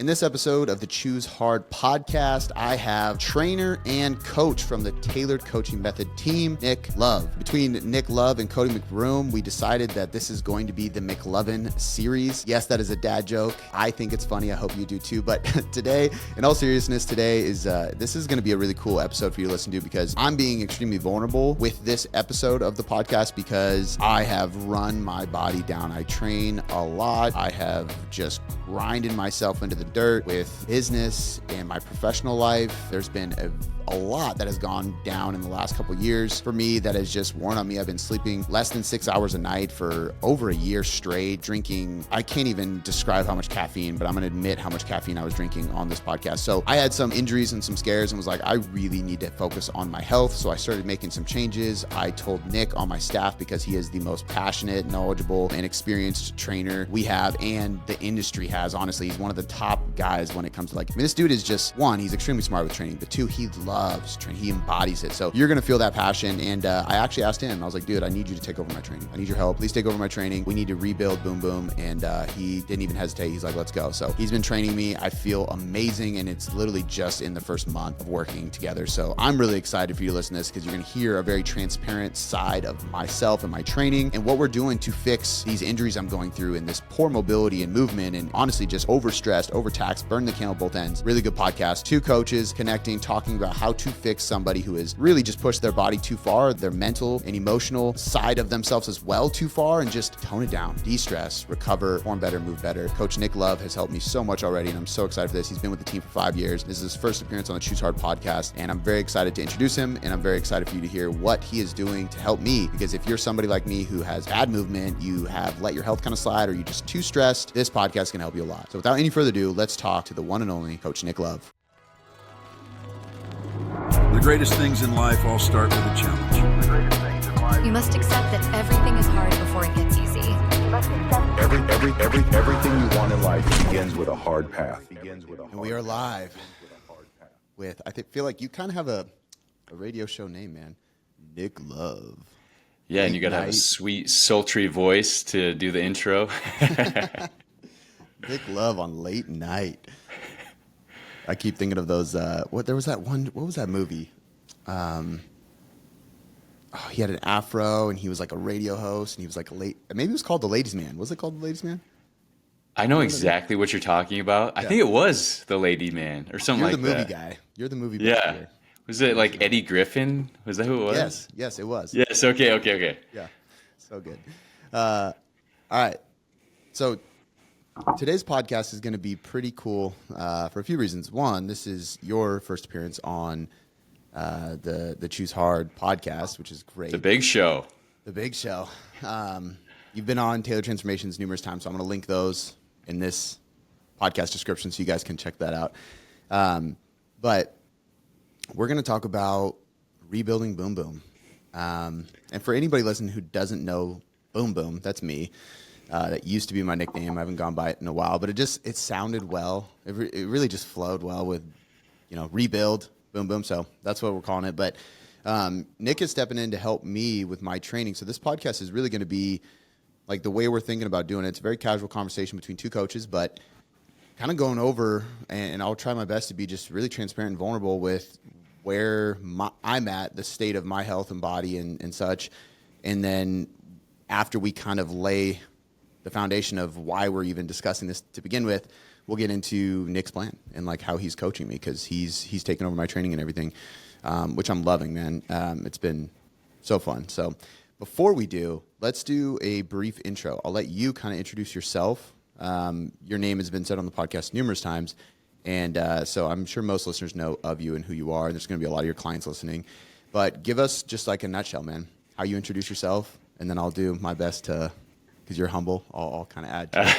In this episode of the Choose Hard podcast, I have trainer and coach from the Tailored Coaching Method team, Nick Love. Between Nick Love and Cody McBroom, we decided that this is going to be the McLovin series. Yes, that is a dad joke. I think it's funny. I hope you do too. But today, in all seriousness, this is going to be a really cool episode for you to listen to because I'm being extremely vulnerable with this episode of the podcast because I have run my body down. I train a lot. I have just grinded myself into the dirt with business and my professional life. There's been a lot that has gone down in the last couple of years for me that has just worn on me. I've been sleeping less than 6 hours a night for over a year straight, drinking. I can't even describe how much caffeine, but I'm going to admit how much caffeine I was drinking on this podcast. So I had some injuries and some scares and was like, I really need to focus on my health. So I started making some changes. I told Nick on my staff because he is the most passionate, knowledgeable, and experienced trainer we have and the industry has. Honestly, he's one of the top guys when it comes to this dude is just one, he's extremely smart with training, but two, he loves training. He embodies it. So you're going to feel that passion. And I actually asked him, I was like, dude, I need you to take over my training. I need your help. Please take over my training. We need to rebuild Boom Boom. And he didn't even hesitate. He's like, let's go. So he's been training me. I feel amazing. And it's literally just in the first month of working together. So I'm really excited for you to listen to this because you're going to hear a very transparent side of myself and my training and what we're doing to fix these injuries I'm going through and this poor mobility and movement and honestly just overstressed, overtaxed, burn the candle both ends. Really good podcast. Two coaches connecting, talking about how to fix somebody who has really just pushed their body too far, their mental and emotional side of themselves as well too far, and just tone it down, de-stress, recover, perform better, move better. Coach Nick Love has helped me so much already, and I'm so excited for this. He's been with the team for 5 years. This is his first appearance on the Choose Hard podcast, and I'm very excited to introduce him, and I'm very excited for you to hear what he is doing to help me, because if you're somebody like me who has bad movement, you have let your health kind of slide, or you're just too stressed, this podcast can help you a lot. So without any further ado, let's talk to the one and only Coach Nick Love. The greatest things in life all start with a challenge. You must accept that everything is hard before it gets easy. Everything you want in life begins with a hard path. And we are live with, feel like you kind of have a radio show name, man. Nick Love. Yeah, and you got to have a sweet, sultry voice to do the intro. Nick Love on late night. I keep thinking of those. What was that movie? He had an afro and he was like a radio host and he was like maybe it was called The Ladies Man. Was it called The Ladies Man? I know exactly what you're talking about. Yeah. I think it was The Lady Man or something like that. You're the movie guy. You're the movie Yeah. Here. Was it like Eddie Griffin? Was that who it was? Yes, it was. Yes, okay. Yeah, so good. All right, so today's podcast is going to be pretty cool for a few reasons. One, this is your first appearance on the Choose Hard podcast, which is great. The big show. The big show. You've been on Tailored Transformations numerous times, so I'm going to link those in this podcast description so you guys can check that out. But we're going to talk about rebuilding Boom Boom. And for anybody listening who doesn't know Boom Boom, that's me. That used to be my nickname. I haven't gone by it in a while, but it sounded well. It really just flowed well with, rebuild, Boom Boom. So that's what we're calling it. But Nick is stepping in to help me with my training. So this podcast is really going to be like the way we're thinking about doing it. It's a very casual conversation between two coaches, but kind of going over, and I'll try my best to be just really transparent and vulnerable with where I'm at, the state of my health and body and such. And then after we kind of lay the foundation of why we're even discussing this to begin with, we'll get into Nick's plan and like how he's coaching me because he's taken over my training and everything, which I'm loving, man. It's been so fun. So before we do, let's do a brief intro. I'll let you kind of introduce yourself. Your name has been said on the podcast numerous times. And so I'm sure most listeners know of you and who you are. And there's going to be a lot of your clients listening. But give us just like a nutshell, man, how you introduce yourself. And then I'll do my best to, because you're humble, I'll kind of add to it.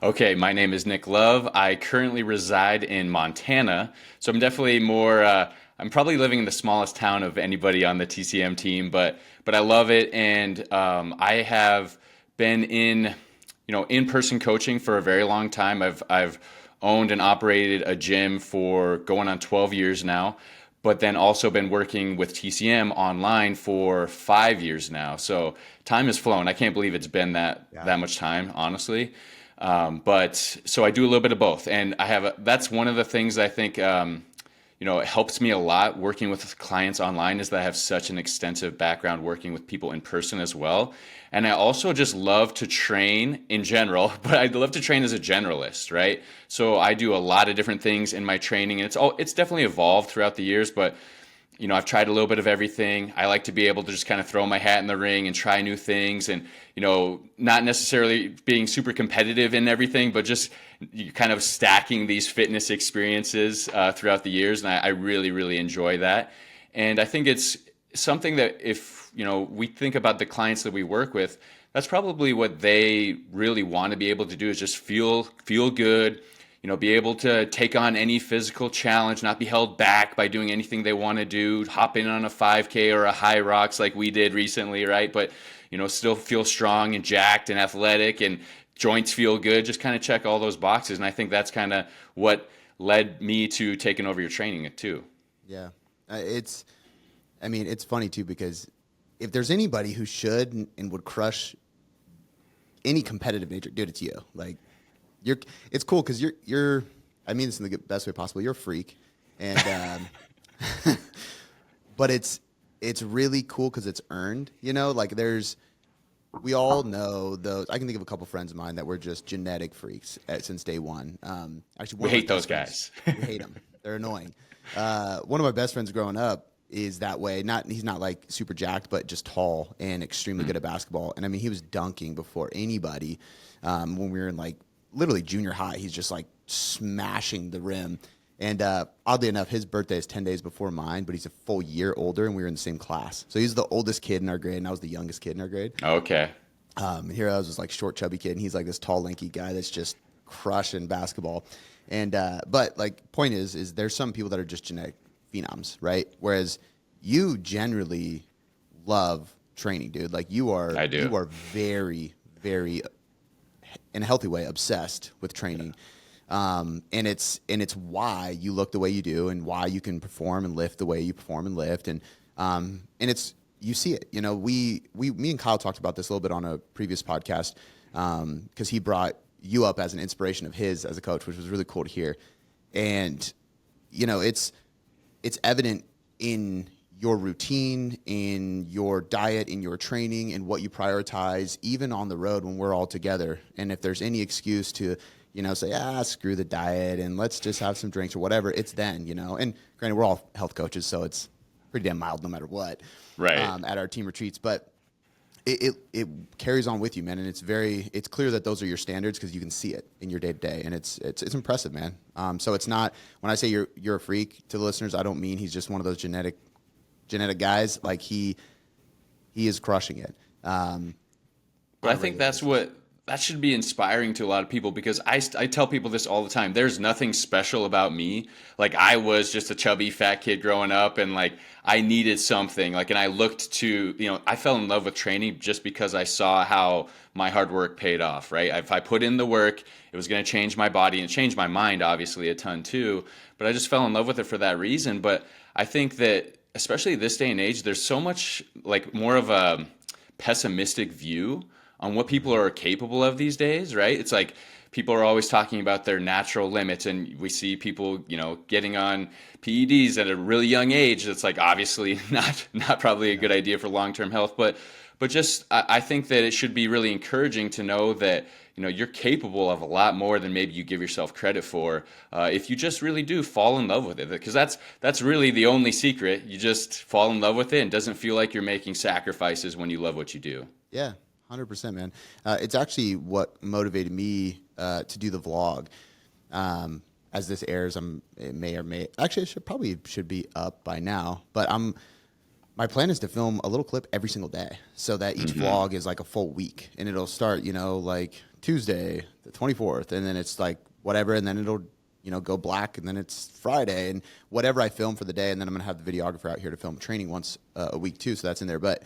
Okay, my name is Nick Love. I currently reside in Montana. So I'm definitely more, I'm probably living in the smallest town of anybody on the TCM team, but I love it. And I have been in, in-person coaching for a very long time. I've owned and operated a gym for going on 12 years now, but then also been working with TCM online for 5 years now. So time has flown. I can't believe it's been that much time, honestly. But so I do a little bit of both, and that's one of the things I think, it helps me a lot working with clients online is that I have such an extensive background working with people in person as well. And I also just love to train in general, but I love to train as a generalist, right? So I do a lot of different things in my training, and it's definitely evolved throughout the years, but I've tried a little bit of everything. I like to be able to just kind of throw my hat in the ring and try new things, and, not necessarily being super competitive in everything, but just kind of stacking these fitness experiences throughout the years. And I really, really enjoy that. And I think it's something that if, we think about the clients that we work with, that's probably what they really want to be able to do is just feel good, be able to take on any physical challenge, not be held back by doing anything they want to do, hop in on a 5K or a high rocks like we did recently, right? But, still feel strong and jacked and athletic and joints feel good, just kind of check all those boxes. And I think that's kind of what led me to taking over your training too. Yeah. It's funny too, because if there's anybody who should and would crush any competitive nature, dude, it's you. Like, it's cool because you're I mean this in the best way possible. You're a freak, and but it's really cool because it's earned. Like we all know those. I can think of a couple friends of mine that were just genetic freaks since day one. Actually, we hate those guys. We hate them. They're annoying. One of my best friends growing up is that way. He's not like super jacked, but just tall and extremely good at basketball. And I mean, he was dunking before anybody when we were in like literally junior high. He's just like smashing the rim. And oddly enough, his birthday is 10 days before mine, but he's a full year older, and we were in the same class. So he's the oldest kid in our grade, and I was the youngest kid in our grade. Okay. Here I was just like short, chubby kid, and he's like this tall, lanky guy that's just crushing basketball. And but like point is there's some people that are just genetic phenoms, right? Whereas you generally love training, dude. Like you are very, very, in a healthy way, obsessed with training. And it's why you look the way you do, and why you can perform and lift the way you perform and lift. And it's, you see it, me and Kyle talked about this a little bit on a previous podcast. Cause he brought you up as an inspiration of his as a coach, which was really cool to hear. And, it's evident in your routine, in your diet, in your training, and what you prioritize, even on the road when we're all together. And if there's any excuse to, say, screw the diet and let's just have some drinks or whatever, it's then, and granted, we're all health coaches, so it's pretty damn mild no matter what, right? At our team retreats, but it carries on with you, man. And it's clear that those are your standards because you can see it in your day to day, and it's impressive, man. So it's not, when I say you're a freak to the listeners, I don't mean he's just one of those genetic guys. Like he is crushing it. But I think that should be inspiring to a lot of people, because I tell people this all the time. There's nothing special about me. Like, I was just a chubby fat kid growing up, and like I needed something, like, and I looked to, I fell in love with training just because I saw how my hard work paid off, right? If I put in the work, it was going to change my body and change my mind, obviously, a ton too. But I just fell in love with it for that reason. But I think that, especially this day and age, there's so much like more of a pessimistic view on what people are capable of these days, right? It's like people are always talking about their natural limits, and we see people, getting on PEDs at a really young age. It's like obviously not probably a good idea for long-term health, but just I think that it should be really encouraging to know that you're capable of a lot more than maybe you give yourself credit for, if you just really do fall in love with it, because that's really the only secret. You just fall in love with it, and it doesn't feel like you're making sacrifices when you love what you do. Yeah. 100%, man. It's actually what motivated me to do the vlog. As this airs, it may or may actually should be up by now. But my plan is to film a little clip every single day, so that each vlog is like a full week, and it'll start like Tuesday the 24th, and then it's like whatever, and then it'll go black, and then it's Friday, and whatever I film for the day, and then I'm gonna have the videographer out here to film training once a week too, so that's in there, but.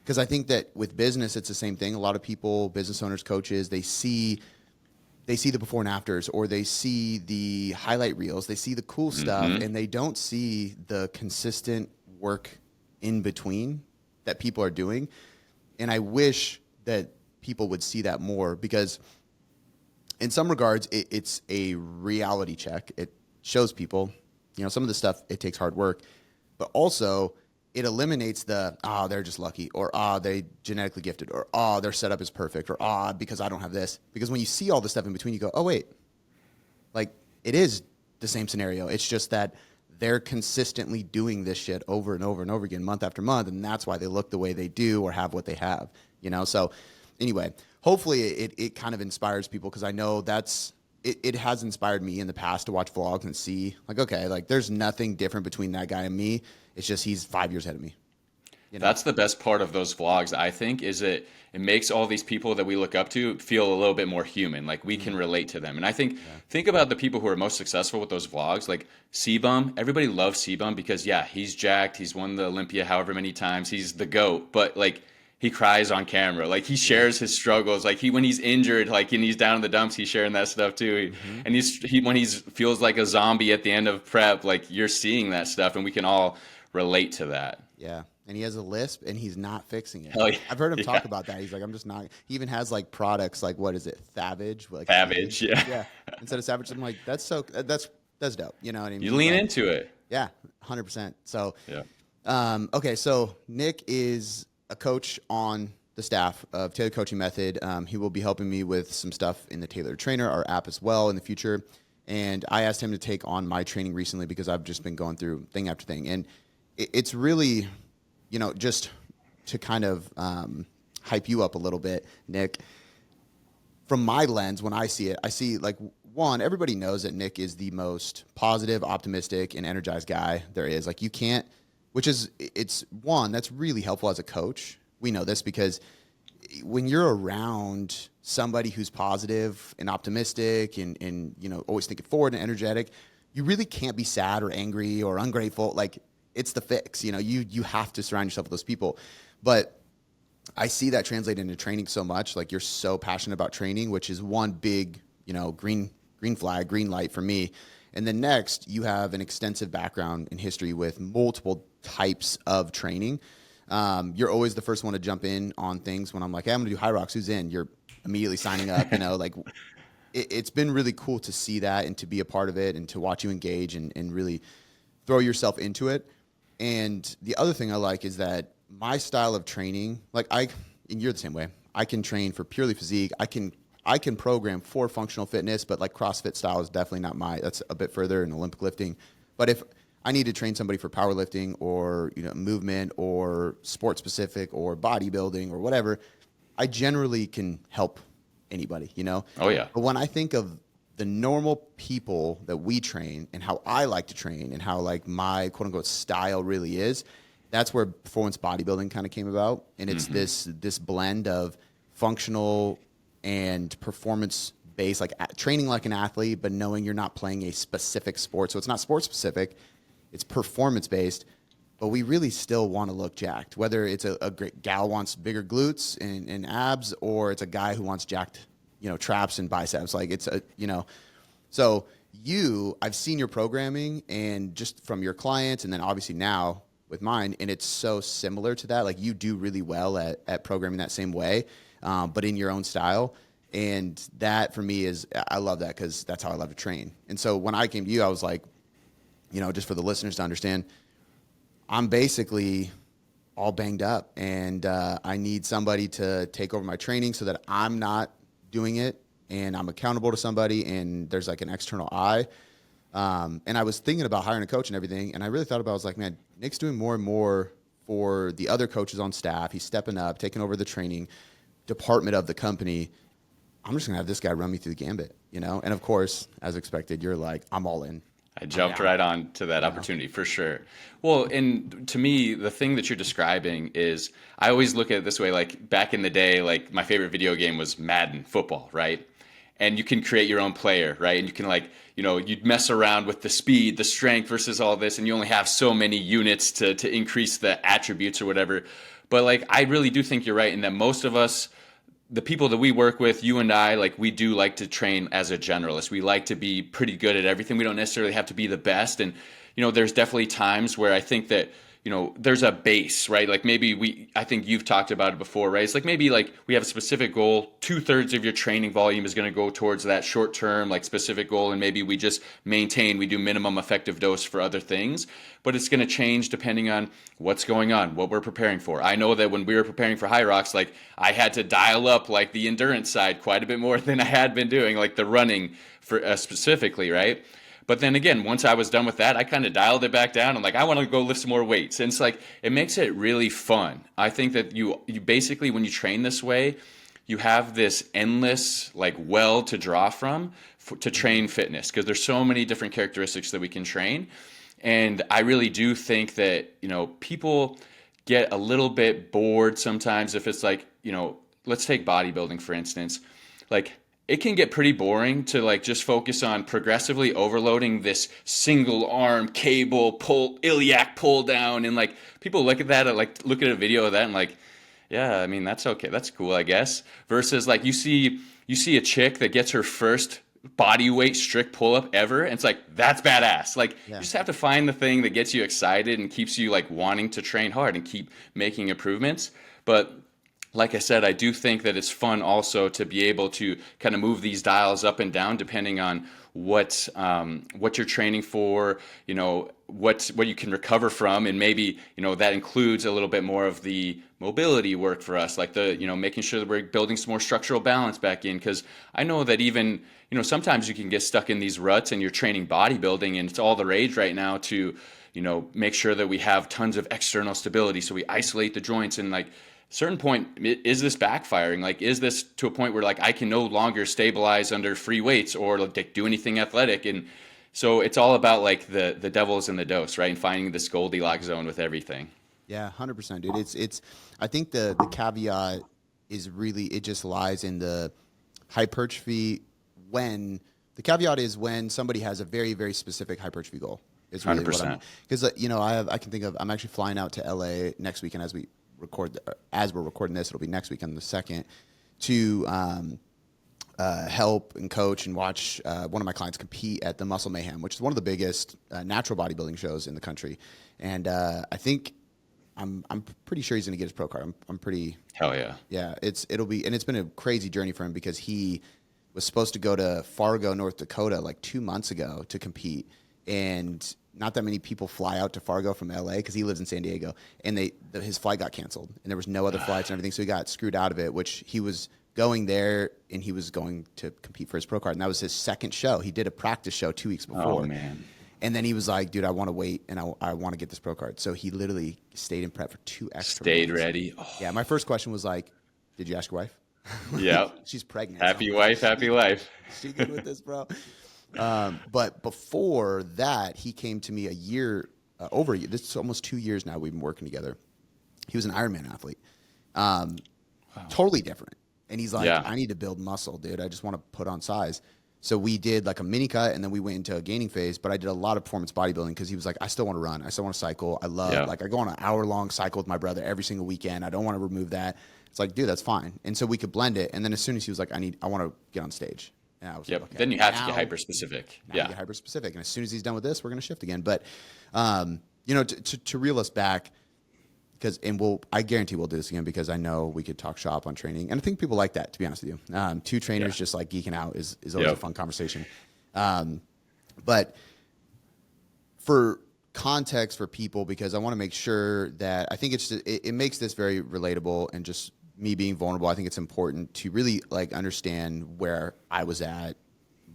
Because I think that with business, it's the same thing. A lot of people, business owners, coaches, they see the before and afters, or they see the highlight reels, they see the cool stuff, and they don't see the consistent work in between that people are doing. And I wish that people would see that more, because in some regards, it's a reality check. It shows people, some of the stuff, it takes hard work, but also it eliminates they're just lucky, or they genetically gifted, or their setup is perfect, or because I don't have this. Because when you see all the stuff in between, you go, oh wait, like it is the same scenario. It's just that they're consistently doing this shit over and over and over again, month after month, and that's why they look the way they do or have what they have. So anyway, hopefully it kind of inspires people, because I know it has inspired me in the past to watch vlogs and see, like, okay, like there's nothing different between that guy and me. It's just he's 5 years ahead of me. That's the best part of those vlogs, I think, is it makes all these people that we look up to feel a little bit more human. Like we can relate to them. And I think about the people who are most successful with those vlogs, like C-Bum. Everybody loves C-Bum because, he's jacked. He's won the Olympia however many times. He's the GOAT. But, like, he cries on camera. Like, he shares his struggles. Like, when he's injured, like, and he's down in the dumps, he's sharing that stuff too. And when he feels like a zombie at the end of prep, like, you're seeing that stuff, and we can all relate to that. Yeah. And he has a lisp, and he's not fixing it. Hell yeah. I've heard him talk about that. He's like, I'm just not. He even has like products like, what is it, Thavage? Like, Thavage, yeah. Yeah. Instead of Savage, I'm like, that's dope. You know what I mean? You lean into it. Yeah, 100%. So, yeah. Okay, so Nick is a coach on the staff of Tailored Coaching Method. He will be helping me with some stuff in the Tailored Trainer, our app, as well in the future. And I asked him to take on my training recently because I've just been going through thing after thing, and it's really, just to kind of hype you up a little bit, Nick, from my lens, when I see it, I see, like, one, everybody knows that Nick is the most positive, optimistic, and energized guy there is. Like, you can't, it's one, that's really helpful as a coach. We know this because when you're around somebody who's positive and optimistic and always thinking forward and energetic, you really can't be sad or angry or ungrateful. Like, it's the fix. You have to surround yourself with those people. But I see that translate into training so much. Like, you're so passionate about training, which is one big, green flag, green light for me. And then next, you have an extensive background in history with multiple types of training. You're always the first one to jump in on things when I'm like, hey, I'm going to do High Rocks. Who's in? You're immediately signing up. Like, it's been really cool to see that and to be a part of it and to watch you engage and really throw yourself into it. And the other thing I like is that my style of training, and you're the same way. I can train for purely physique. I can program for functional fitness, but like CrossFit style is definitely not that's a bit further in Olympic lifting. But if I need to train somebody for powerlifting or, movement or sport specific or bodybuilding or whatever, I generally can help anybody, Oh yeah. But when I think of the normal people that we train and how I like to train and how, like, my quote unquote style really is, that's where performance bodybuilding kind of came about. And it's this blend of functional and performance based, like training like an athlete, but knowing you're not playing a specific sport. So it's not sport specific, it's performance based, but we really still want to look jacked, whether it's a great gal wants bigger glutes and abs, or it's a guy who wants jacked, traps and biceps. Like, it's so I've seen your programming and just from your clients, and then obviously now with mine, and it's so similar to that. Like, you do really well at programming that same way, but in your own style. And that for me I love that, because that's how I love to train. And so when I came to you, I was like, just for the listeners to understand, I'm basically all banged up, and I need somebody to take over my training so that I'm not doing it and I'm accountable to somebody and there's like an external eye. And I was thinking about hiring a coach and everything, and I really thought about, I was like, man, Nick's doing more and more for the other coaches on staff. He's stepping up, taking over the training department of the company. I'm just gonna have this guy run me through the gambit, And of course, as expected, you're like, I'm all in. I jumped right on to that opportunity for sure. Well, and to me, the thing that you're describing is, I always look at it this way, like back in the day, like my favorite video game was Madden football, right? And you can create your own player, right? And you can, like, you'd mess around with the speed, the strength versus all this, and you only have so many units to increase the attributes or whatever. But like, I really do think you're right in that most of us, the people that we work with, you and I, like, we do like to train as a generalist. We like to be pretty good at everything. We don't necessarily have to be the best. And, there's definitely times where I think that, there's a base, right? Like maybe I think you've talked about it before, right? It's like maybe like we have a specific goal, 2/3 of your training volume is going to go towards that short term, like specific goal. And maybe we just we do minimum effective dose for other things, but it's going to change depending on what's going on, what we're preparing for. I know that when we were preparing for High Rocks, like I had to dial up like the endurance side quite a bit more than I had been doing, like the running for specifically, right? But then again, once I was done with that, I kind of dialed it back down. I'm like, I want to go lift some more weights. And it's like, it makes it really fun. I think that you basically, when you train this way, you have this endless like well to draw from to train fitness, because there's so many different characteristics that we can train. And I really do think that, people get a little bit bored sometimes if it's like, let's take bodybuilding, for instance. Like, it can get pretty boring to like just focus on progressively overloading this single arm cable pull, iliac pull down. And like people look at that, look at a video of that and like, yeah, I mean, that's okay. That's cool, I guess. Versus like you see a chick that gets her first body weight strict pull up ever. And it's like, that's badass. Like you just have to find the thing that gets you excited and keeps you like wanting to train hard and keep making improvements. But like I said, I do think that it's fun also to be able to kind of move these dials up and down depending on what you're training for, what you can recover from, and maybe that includes a little bit more of the mobility work for us, like the making sure that we're building some more structural balance back in, because I know that even sometimes you can get stuck in these ruts and you're training bodybuilding and it's all the rage right now to make sure that we have tons of external stability, so we isolate the joints and like. Certain point, is this backfiring? Like, is this to a point where like I can no longer stabilize under free weights or like do anything athletic? And so it's all about like the devil's in the dose, right? And finding this Goldilocks zone with everything. Yeah, 100%, dude. It's. I think the caveat is really, it just lies in the hypertrophy. When the caveat is when somebody has a very, very specific hypertrophy goal. It's really 100%. Because I can think of, I'm actually flying out to LA next weekend as we're recording this. It'll be next week on the 2nd to help and coach and watch one of my clients compete at the Muscle Mayhem, which is one of the biggest natural bodybuilding shows in the country. And I think I'm pretty sure he's going to get his pro card. I'm pretty hell yeah. Yeah, it's been a crazy journey for him because he was supposed to go to Fargo, North Dakota like 2 months ago to compete, and not that many people fly out to Fargo from LA because he lives in San Diego, and his flight got canceled and there was no other flights and everything. So he got screwed out of it, which he was going there and he was going to compete for his pro card. And that was his second show. He did a practice show 2 weeks before. Oh man. And then he was like, dude, I want to wait and I want to get this pro card. So he literally stayed in prep for 2 extra Stayed months. ready. Oh. Yeah. My first question was like, did you ask your wife? Yeah. She's pregnant. Happy wife, happy life. She good with this, bro? But before that, he came to me over a year. This is almost 2 years now we've been working together. He was an Ironman athlete. Wow. Totally different. And he's like, I need to build muscle, dude. I just want to put on size. So we did like a mini cut and then we went into a gaining phase, but I did a lot of performance bodybuilding because he was like, I still want to run. I still want to cycle. I go on an hour-long cycle with my brother every single weekend. I don't want to remove that. It's like, dude, that's fine. And so we could blend it. And then as soon as he was like, I want to get on stage. And I was like, okay, then you have to get hyper-specific. Get hyper-specific. And as soon as he's done with this, we're going to shift again. But, to reel us back, I guarantee we'll do this again because I know we could talk shop on training. And I think people like that, to be honest with you. Two trainers just like geeking out is always a fun conversation. But for context for people, because I want to make sure that I think it makes this very relatable, and just me being vulnerable, I think it's important to really like understand where I was at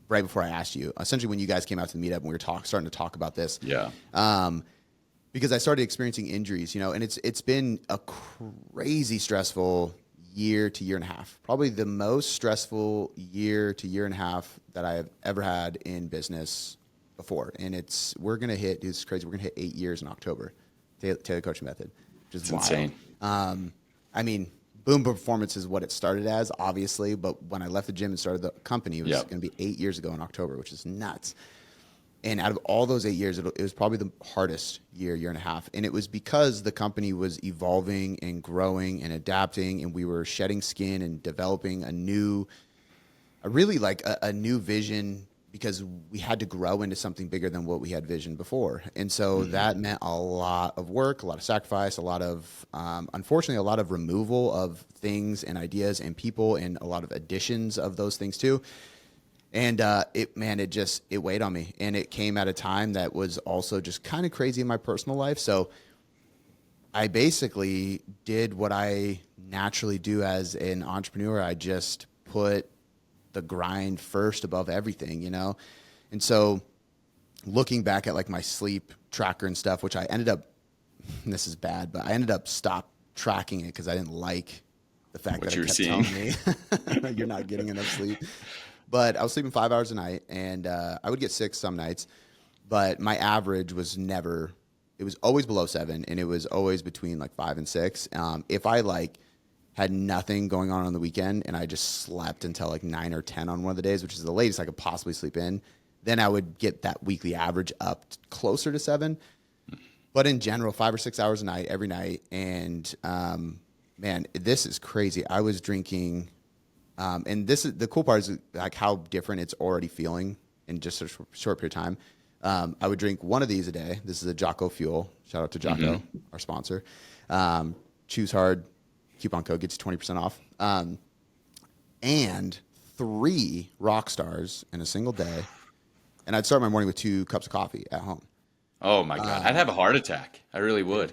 right before I asked you. Essentially, when you guys came out to the meetup and we were starting to talk about this. Yeah. Because I started experiencing injuries, and it's been a crazy stressful year to year and a half. Probably the most stressful year to year and a half that I have ever had in business before. And we're going to hit 8 years in October, TailoredCoachingMethod, which is wild. Insane. I mean, Boom Performance is what it started as, obviously, but when I left the gym and started the company, it was going to be 8 years ago in October, which is nuts. And out of all those 8 years, it was probably the hardest year and a half. And it was because the company was evolving and growing and adapting, and we were shedding skin and developing a new vision because we had to grow into something bigger than what we had visioned before. And so that meant a lot of work, a lot of sacrifice, a lot of, unfortunately, a lot of removal of things and ideas and people, and a lot of additions of those things too. And it weighed on me. And it came at a time that was also just kind of crazy in my personal life. So I basically did what I naturally do as an entrepreneur. I just put the grind first above everything, you know? And so looking back at like my sleep tracker and stuff, which I ended up, this is bad, but I ended up stop tracking it because I didn't like the fact What that you it were kept seeing. telling me you're not getting enough sleep. But I was sleeping 5 hours a night, and I would get 6 some nights, but my average was never, it was always below 7, and it was always between like 5 and 6. If I like had nothing going on the weekend and I just slept until like 9 or 10 on one of the days, which is the latest I could possibly sleep in, then I would get that weekly average up closer to 7. But in general, 5 or 6 hours a night, every night. And man, this is crazy. I was drinking, and this is the cool part is like how different it's already feeling in just a short period of time. I would drink one of these a day. This is a Jocko Fuel. Shout out to Jocko, our sponsor. Choose hard. Coupon code gets you 20% off. And 3 rock stars in a single day. And I'd start my morning with 2 cups of coffee at home. Oh my God. I'd have a heart attack. I really would.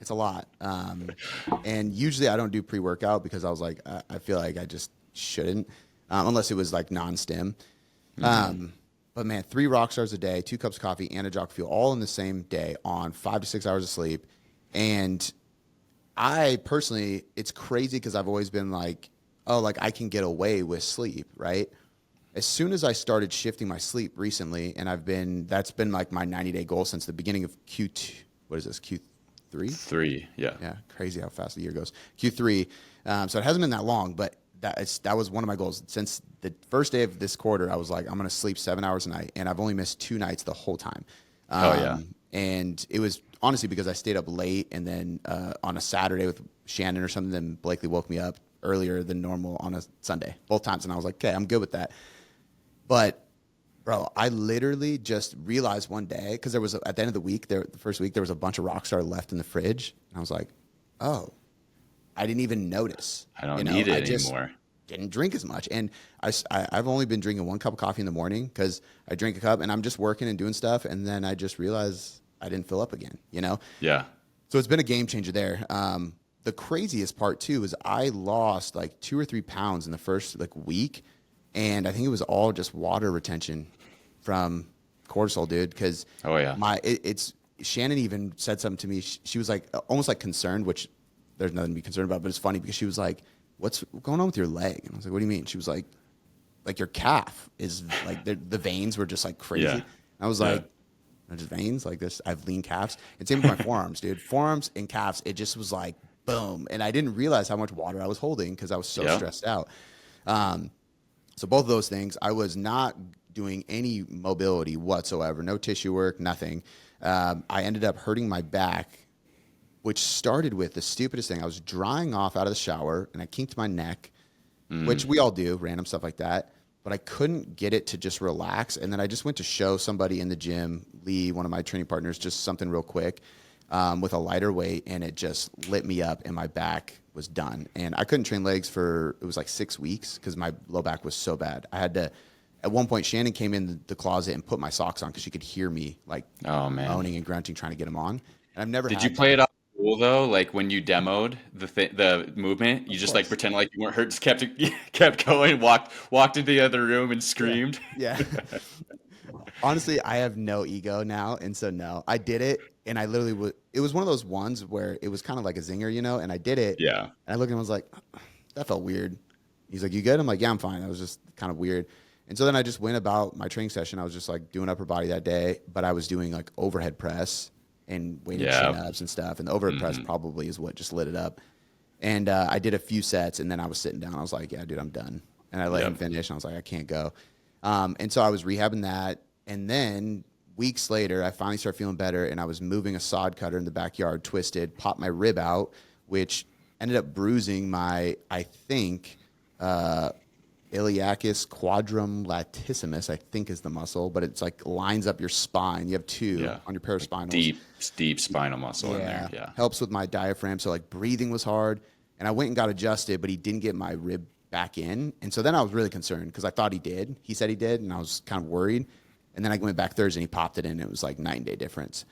It's a lot. And usually I don't do pre-workout because I was like, I feel like I just shouldn't, unless it was like non-stim. But man, 3 rock stars a day, 2 cups of coffee, and a Jocko Fuel all in the same day on 5 to 6 hours of sleep. And I personally, it's crazy because I've always been like, oh, like I can get away with sleep, right? As soon as I started shifting my sleep recently, and that's been like my 90-day goal since the beginning of Q2. What is this, Q3? 3, yeah. Yeah, crazy how fast the year goes. Q3. So it hasn't been that long, but that was one of my goals. Since the first day of this quarter, I was like, I'm going to sleep 7 hours a night, and I've only missed 2 nights the whole time. And it was honestly because I stayed up late, and then on a Saturday with Shannon or something, then Blakely woke me up earlier than normal on a Sunday, both times. And I was like, okay, I'm good with that. But bro, I literally just realized one day, because there was at the end of the week, the first week, there was a bunch of Rockstar left in the fridge. And I was like, oh, I didn't even notice. I don't need it anymore. Didn't drink as much. And I've only been drinking 1 cup of coffee in the morning because I drink a cup and I'm just working and doing stuff. And then I just realized I didn't fill up again, you know? Yeah. So it's been a game changer there. The craziest part too is I lost like 2 or 3 pounds in the first like week. And I think it was all just water retention from cortisol, dude. Because Shannon even said something to me. She was like almost like concerned, which there's nothing to be concerned about, but it's funny because she was like, what's going on with your leg? And I was like, what do you mean? She was like your calf is like the veins were just like crazy. Yeah. I was like, just veins like this. I have lean calves. And same with my forearms, dude. Forearms and calves, it just was like boom. And I didn't realize how much water I was holding because I was so stressed out. So both of those things, I was not doing any mobility whatsoever, no tissue work, nothing. I ended up hurting my back, which started with the stupidest thing. I was drying off out of the shower, and I kinked my neck, which we all do, random stuff like that. But I couldn't get it to just relax. And then I just went to show somebody in the gym, Lee, one of my training partners, just something real quick with a lighter weight, and it just lit me up, and my back was done. And I couldn't train legs for, it was like 6 weeks because my low back was so bad. I had to, at one point, Shannon came in the closet and put my socks on because she could hear me like moaning and grunting, trying to get them on. And I've never Did you play it off cool though? Like when you demoed the movement, you just like pretend like you weren't hurt, just kept going, walked into the other room and screamed. Yeah. Honestly, I have no ego now, and so no, I did it, and I literally it was one of those ones where it was kind of like a zinger, you know, and I did it. Yeah. And I looked at him, I was like, that felt weird. He's like, you good? I'm like, yeah, I'm fine. That was just kind of weird. And so then I just went about my training session. I was just like doing upper body that day, but I was doing like overhead press and weighted chin-ups and stuff. And the overhead press probably is what just lit it up. And I did a few sets, and then I was sitting down. I was like, yeah, dude, I'm done. And I let him finish, and I was like, I can't go. And so I was rehabbing that. And then weeks later, I finally started feeling better, and I was moving a sod cutter in the backyard, twisted, popped my rib out, which ended up bruising my, I think, iliacus quadrilaterissimus, I think is the muscle, but it's like lines up your spine. You have two on your paraspinals. Deep spinal muscle in there. Yeah. Helps with my diaphragm. So like breathing was hard, and I went and got adjusted, but he didn't get my rib back in. And so then I was really concerned because I thought he did. He said he did, and I was kind of worried. And then I went back Thursday and he popped it in. And it was like 9-day difference.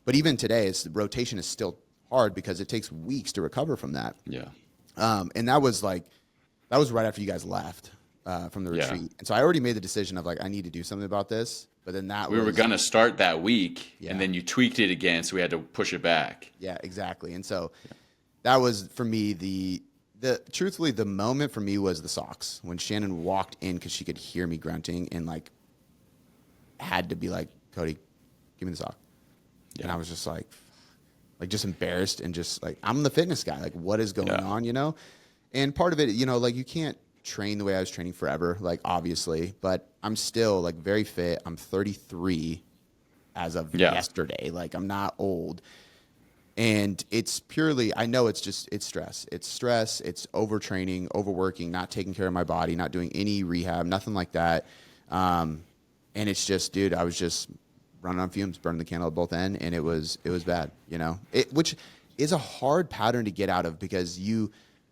But even today, the rotation is still hard because it takes weeks to recover from that. Yeah. And that was right after you guys left from the retreat. And so I already made the decision of like, I need to do something about this. But then we were going to start that week, and then you tweaked it again, so we had to push it back. Yeah, exactly. And so that was, for me, truthfully, the moment for me was the socks. When Shannon walked in because she could hear me grunting and like had to be like, Cody, give me the sock. Yeah. And I was just like just embarrassed and just like, I'm the fitness guy. Like, what is going on, you know? And part of it, you know, like you can't train the way I was training forever, like obviously, but I'm still like very fit. I'm 33 as of yesterday. Like I'm not old. And it's purely, I know it's stress. It's stress. It's overtraining, overworking, not taking care of my body, not doing any rehab, nothing like that. And it's just, dude, I was just running on fumes, burning the candle at both ends, and it was bad, you know, which is a hard pattern to get out of because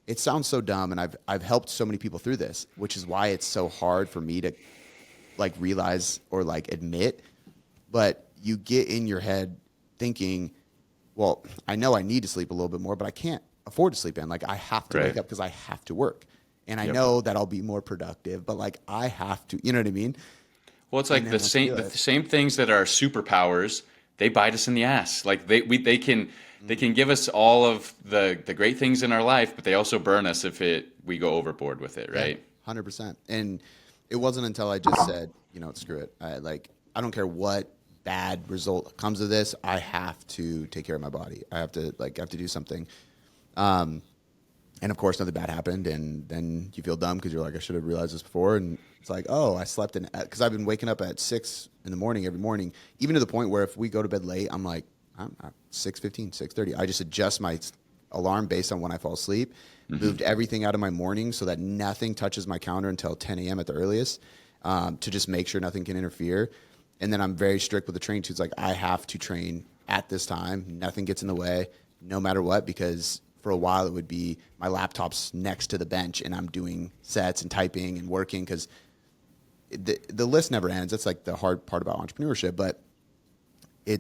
it sounds so dumb, and I've helped so many people through this, which is why it's so hard for me to like realize or like admit, but you get in your head thinking, well, I know I need to sleep a little bit more, but I can't afford to sleep in. Like I have to wake up because I have to work, and I know that I'll be more productive, but like I have to, you know what I mean? Well, it's like the same things that are superpowers, they bite us in the ass. Like they can give us all of the great things in our life, but they also burn us if we go overboard with it, right? 100%. And it wasn't until I just said, you know, screw it. I don't care what bad result comes of this. I have to take care of my body. I have to do something. And of course, nothing bad happened, and then you feel dumb because you're like, I should have realized this before. And it's like, oh, I slept in, because I've been waking up at 6 in the morning every morning, even to the point where if we go to bed late, I'm like, I'm 6:15, 6:30. I just adjust my alarm based on when I fall asleep, moved everything out of my morning so that nothing touches my calendar until 10 a.m. at the earliest, to just make sure nothing can interfere. And then I'm very strict with the training too. It's like, I have to train at this time. Nothing gets in the way, no matter what, because for a while it would be my laptop's next to the bench and I'm doing sets and typing and working because the list never ends. That's like the hard part about entrepreneurship, but I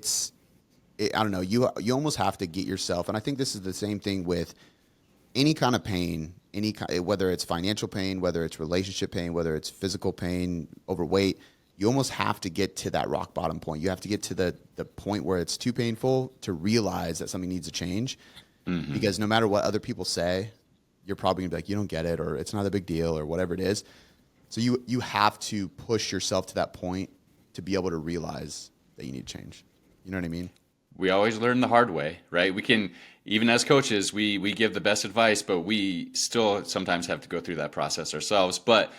don't know, you almost have to get yourself, and I think this is the same thing with any kind of pain, whether it's financial pain, whether it's relationship pain, whether it's physical pain, overweight, you almost have to get to that rock bottom point. You have to get to the point where it's too painful to realize that something needs to change. Because no matter what other people say, you're probably gonna be like, you don't get it, or it's not a big deal, or whatever it is. So you have to push yourself to that point to be able to realize that you need to change. You know what I mean? We always learn the hard way, right? We can, even as coaches, we give the best advice, but we still sometimes have to go through that process ourselves. But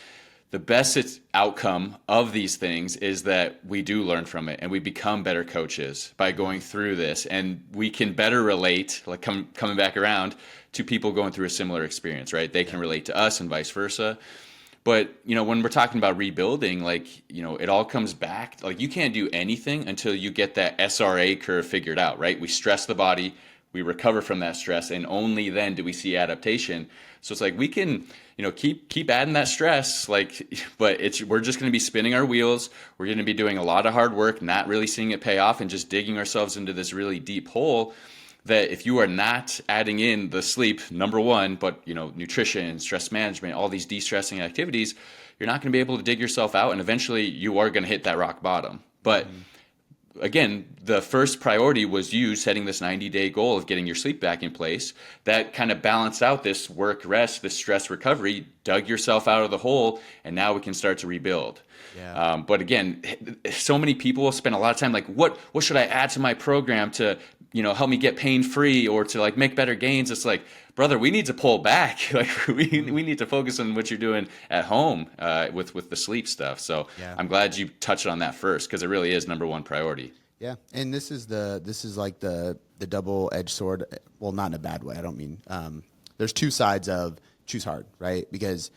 the best outcome of these things is that we do learn from it and we become better coaches by going through this, and we can better relate, like coming back around, to people going through a similar experience, right? They can relate to us and vice versa. But, you know, when we're talking about rebuilding, like, you know, it all comes back. Like, you can't do anything until you get that SRA curve figured out, right? We stress the body, we recover from that stress, and only then do we see adaptation. So it's like we can, you know, keep adding that stress, like, but we're just going to be spinning our wheels. We're going to be doing a lot of hard work, not really seeing it pay off, and just digging ourselves into this really deep hole that if you are not adding in the sleep, number one, but, you know, nutrition, stress management, all these de-stressing activities, you're not going to be able to dig yourself out, and eventually you are going to hit that rock bottom. But again, the first priority was you setting this 90-day goal of getting your sleep back in place. That kind of balanced out this work rest, this stress recovery, dug yourself out of the hole, and now we can start to rebuild. Yeah. But again, so many people spend a lot of time like, what should I add to my program to, you know, help me get pain-free or to like make better gains? It's like, brother, we need to pull back. Like we need to focus on what you're doing at home with the sleep stuff. So yeah. I'm glad you touched on that first, because it really is number one priority. Yeah, and this is like the double-edged sword. Well, not in a bad way. I don't mean there's two sides of choose hard, right? Because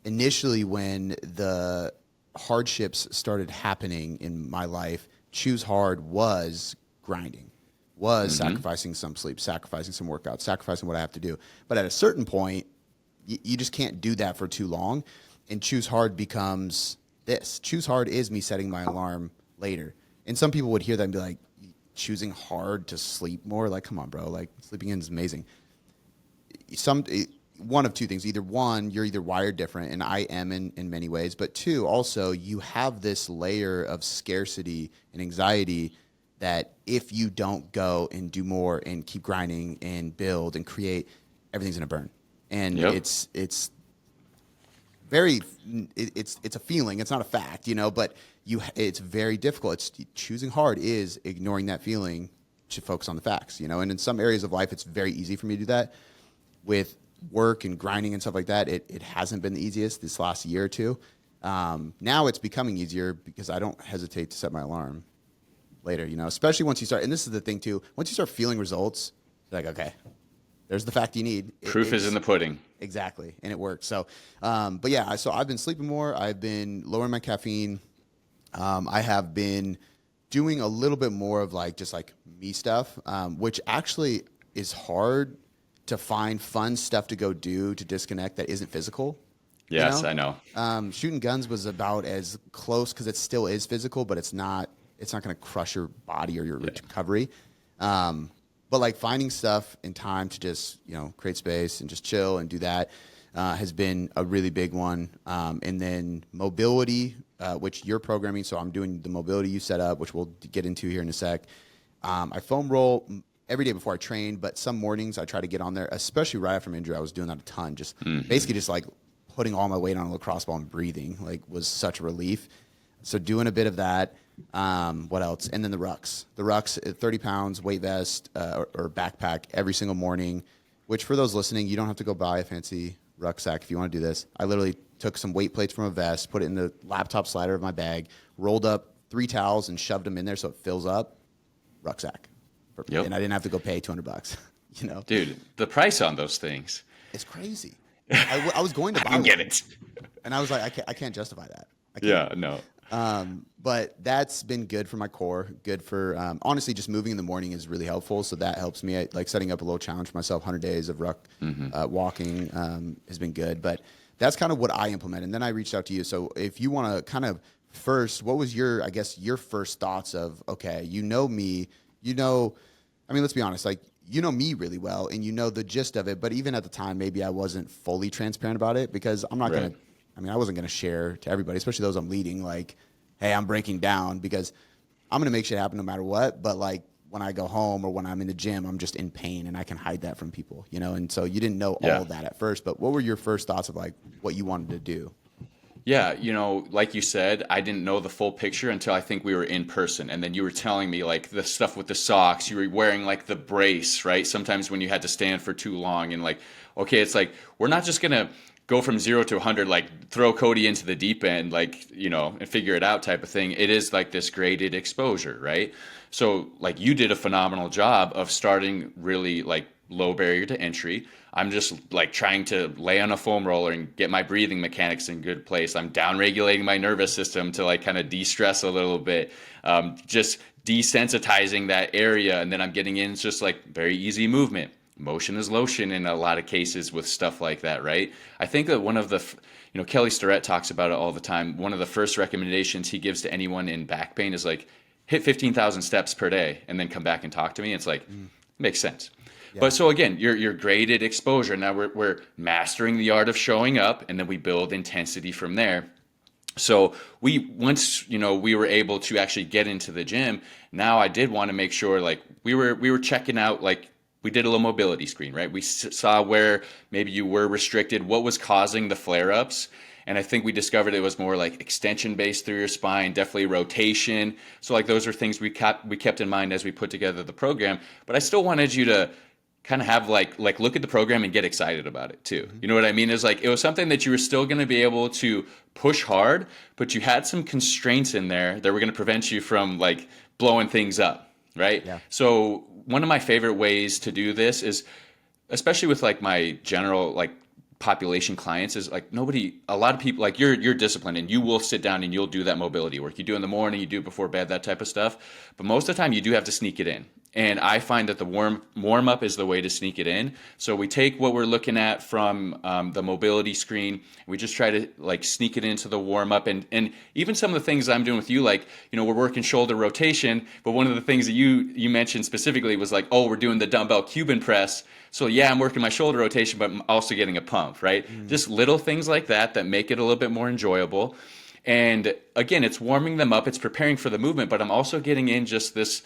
initially when the hardships started happening in my life, choose hard was grinding, was sacrificing some sleep, sacrificing some workouts, sacrificing what I have to do. But at a certain point, you just can't do that for too long. And choose hard becomes this. Choose hard is me setting my alarm later. And some people would hear that and be like, choosing hard to sleep more? Like, come on, bro. Like, sleeping in is amazing. One of two things. Either one, you're either wired different, and I am in many ways. But two, also, you have this layer of scarcity and anxiety that if you don't go and do more and keep grinding and build and create, everything's going to burn. And it's very, it's a feeling. It's not a fact, but it's very difficult. It's choosing hard is ignoring that feeling to focus on the facts, and in some areas of life, it's very easy for me to do that. With work and grinding and stuff like that, it hasn't been the easiest this last year or two. Now it's becoming easier because I don't hesitate to set my alarm later, especially once you start. And this is the thing too. Once you start feeling results, you're like, okay, there's the fact you need. Proof is in the pudding. Exactly. And it works. So, but yeah, so I've been sleeping more. I've been lowering my caffeine. I have been doing a little bit more of just me stuff, which actually is hard to find fun stuff to go do to disconnect that isn't physical. Yes, I know. Shooting guns was about as close because it still is physical, but it's not going to crush your body or your recovery. But finding stuff in time to just, create space and just chill and do that has been a really big one. And then mobility, which you're programming. So I'm doing the mobility you set up, which we'll get into here in a sec. I foam roll every day before I train, but some mornings I try to get on there, especially right after my injury. I was doing that a ton, just basically just putting all my weight on a lacrosse ball and breathing was such a relief. So doing a bit of that. What else? And then the rucks, 30 pounds, weight vest or backpack every single morning, which for those listening, you don't have to go buy a fancy rucksack if you want to do this. I literally took some weight plates from a vest, put it in the laptop slider of my bag, rolled up 3 towels and shoved them in there so it fills up. Rucksack. Yep. And I didn't have to go pay $200, Dude, the price on those things. It's crazy. I was going to buy I one. get it. And I was like, I can't justify that. Yeah, no. But that's been good for my core, good for, honestly, just moving in the morning is really helpful. So that helps me. Setting up a little challenge for myself, 100 days of walking has been good. But that's kind of what I implement. And then I reached out to you. So if you want to kind of first, what was your first thoughts of, okay, me, let's be honest, me really well and the gist of it. But even at the time, maybe I wasn't fully transparent about it because I'm not going to, I wasn't going to share to everybody, especially those I'm leading, hey, I'm breaking down because I'm going to make shit happen no matter what. But when I go home or when I'm in the gym, I'm just in pain and I can hide that from people, And so you didn't know all that at first, but what were your first thoughts of what you wanted to do? Yeah, like you said, I didn't know the full picture until I think we were in person. And then you were telling me the stuff with the socks, you were wearing the brace, right? Sometimes when you had to stand for too long and okay, it's we're not just going to go from 0 to 100, throw Cody into the deep end, and figure it out type of thing. It is this graded exposure, right? So you did a phenomenal job of starting really low barrier to entry. I'm just trying to lay on a foam roller and get my breathing mechanics in good place. I'm down regulating my nervous system to kind of de-stress a little bit, just desensitizing that area. And then I'm getting in just very easy movement. Motion is lotion in a lot of cases with stuff like that, right? I think that one of the, Kelly Starrett talks about it all the time. One of the first recommendations he gives to anyone in back pain is hit 15,000 steps per day and then come back and talk to me. It's makes sense. Yeah. But so again, your graded exposure. Now we're mastering the art of showing up, and then we build intensity from there. So once we were able to actually get into the gym. Now I did want to make sure we were checking out we did a little mobility screen, right? We saw where maybe you were restricted, what was causing the flare-ups. And I think we discovered it was more extension based through your spine, definitely rotation. So those are things we kept in mind as we put together the program. But I still wanted you to kind of have look at the program and get excited about it too. You know what I mean? It's it was something that you were still going to be able to push hard, but you had some constraints in there that were going to prevent you from blowing things up, right? Yeah. So one of my favorite ways to do this is, especially with my general population clients is like a lot of people, like you're disciplined and you will sit down and you'll do that mobility work. You do in the morning, you do before bed, that type of stuff. But most of the time you do have to sneak it in. And I find that the warm up is the way to sneak it in. So we take what we're looking at from the mobility screen. We just try to like sneak it into the warm up, and even some of the things I'm doing with you, like we're working shoulder rotation. But one of the things that you mentioned specifically was like, oh, we're doing the dumbbell Cuban press. So yeah, I'm working my shoulder rotation, but I'm also getting a pump, right? Just little things like that make it a little bit more enjoyable. And again, it's warming them up, it's preparing for the movement, but I'm also getting in just this,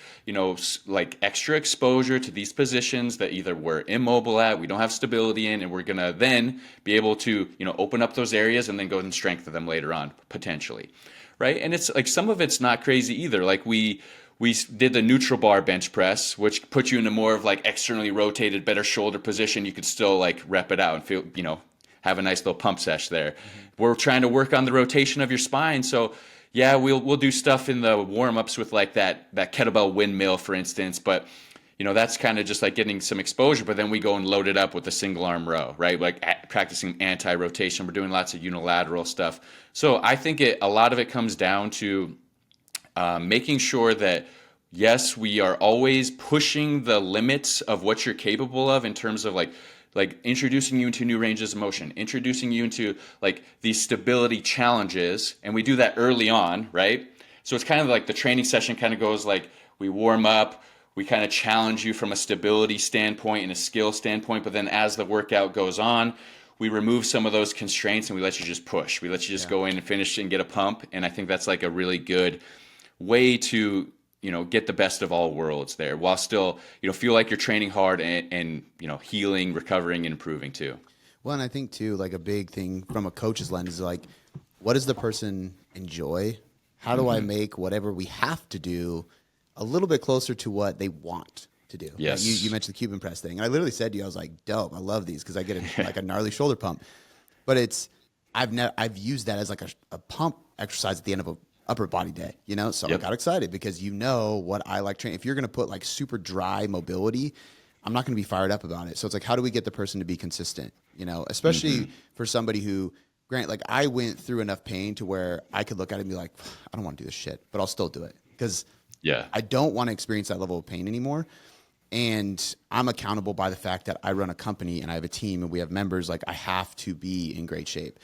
like extra exposure to these positions that either we're immobile at, we don't have stability in, and we're going to then be able to, open up those areas and then go and strengthen them later on, potentially, right? And it's like some of it's not crazy either. Like we did the neutral bar bench press, which puts you in a more of like externally rotated, better shoulder position. You could still like rep it out and feel, have a nice little pump sesh there. Mm-hmm. We're trying to work on the rotation of your spine. So yeah, we'll do stuff in the warm-ups with like that kettlebell windmill, for instance. But that's kind of just like getting some exposure. But then we go and load it up with a single arm row, right? Like practicing anti-rotation. We're doing lots of unilateral stuff. So I think a lot of it comes down to making sure that, yes, we are always pushing the limits of what you're capable of in terms of like introducing you into new ranges of motion, introducing you into like these stability challenges. And we do that early on, right? So it's kind of like the training session kind of goes like, we warm up, we kind of challenge you from a stability standpoint and a skill standpoint. But then as the workout goes on, we remove some of those constraints and we let you just push. We let you just go in and finish and get a pump. And I think that's like a really good way to get the best of all worlds there, while still, feel like you're training hard and healing, recovering, and improving too. Well, and I think too, like a big thing from a coach's lens is like, what does the person enjoy? How do I make whatever we have to do a little bit closer to what they want to do? Yes. Like you mentioned the Cuban press thing. And I literally said to you, I was like, dope, I love these because I get like a gnarly shoulder pump. But I've used that as like a pump exercise at the end of a upper body day, so I got excited because what I like training. If you're going to put like super dry mobility, I'm not going to be fired up about it. So it's like, how do we get the person to be consistent, especially for somebody who, like I went through enough pain to where I could look at it and be like, I don't want to do this shit, but I'll still do it because I don't want to experience that level of pain anymore. And I'm accountable by the fact that I run a company and I have a team and we have members. Like I have to be in great shape.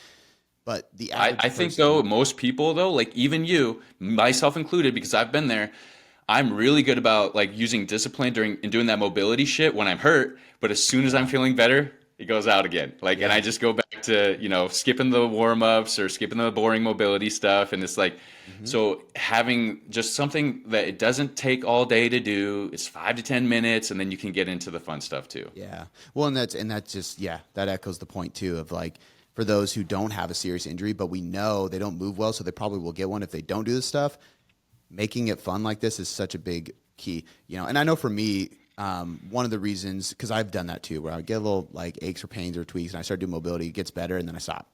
But I think though, most people though, like even you, myself included, because I've been there, I'm really good about like using discipline and doing that mobility shit when I'm hurt. But as soon as I'm feeling better, it goes out again. Like, and I just go back to, skipping the warm ups or skipping the boring mobility stuff. And it's like, so having just something that it doesn't take all day to do, it's 5 to 10 minutes, and then you can get into the fun stuff too. Yeah. Well, and that's just, that echoes the point too of like, for those who don't have a serious injury, but we know they don't move well, so they probably will get one if they don't do this stuff. Making it fun like this is such a big key, And I know for me, one of the reasons, because I've done that too, where I get a little like aches or pains or tweaks, and I start doing mobility, it gets better, and then I stop.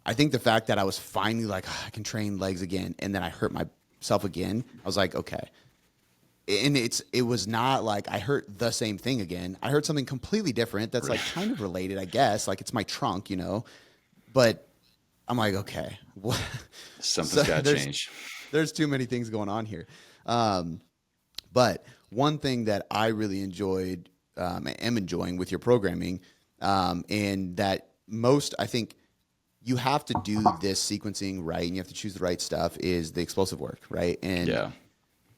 I think the fact that I was finally like, I can train legs again, and then I hurt myself again, I was like, okay. And it was not like I hurt the same thing again. I hurt something completely different that's like kind of related, I guess. Like it's my trunk, But I'm like, okay. Something's got to change. There's too many things going on here. But one thing that I really enjoyed, am enjoying with your programming, and that I think you have to do this sequencing right, and you have to choose the right stuff, is the explosive work, right? And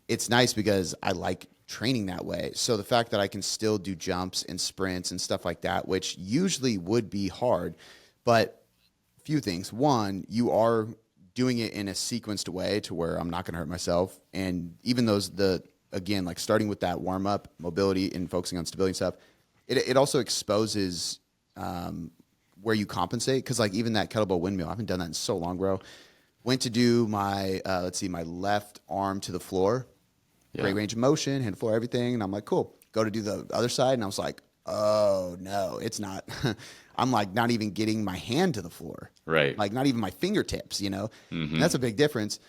it's nice because I like training that way. So the fact that I can still do jumps and sprints and stuff like that, which usually would be hard, but a few things. One, you are doing it in a sequenced way to where I'm not going to hurt myself. And even again, like starting with that warm up mobility and focusing on stability and stuff, it also exposes where you compensate. Cause like even that kettlebell windmill, I haven't done that in so long, bro. Went to do my, my left arm to the floor. Great range of motion, hand floor, everything. And I'm like, cool. Go to do the other side. And I was like, oh, no, it's not. I'm like not even getting my hand to the floor. Right. Like not even my fingertips, And that's a big difference.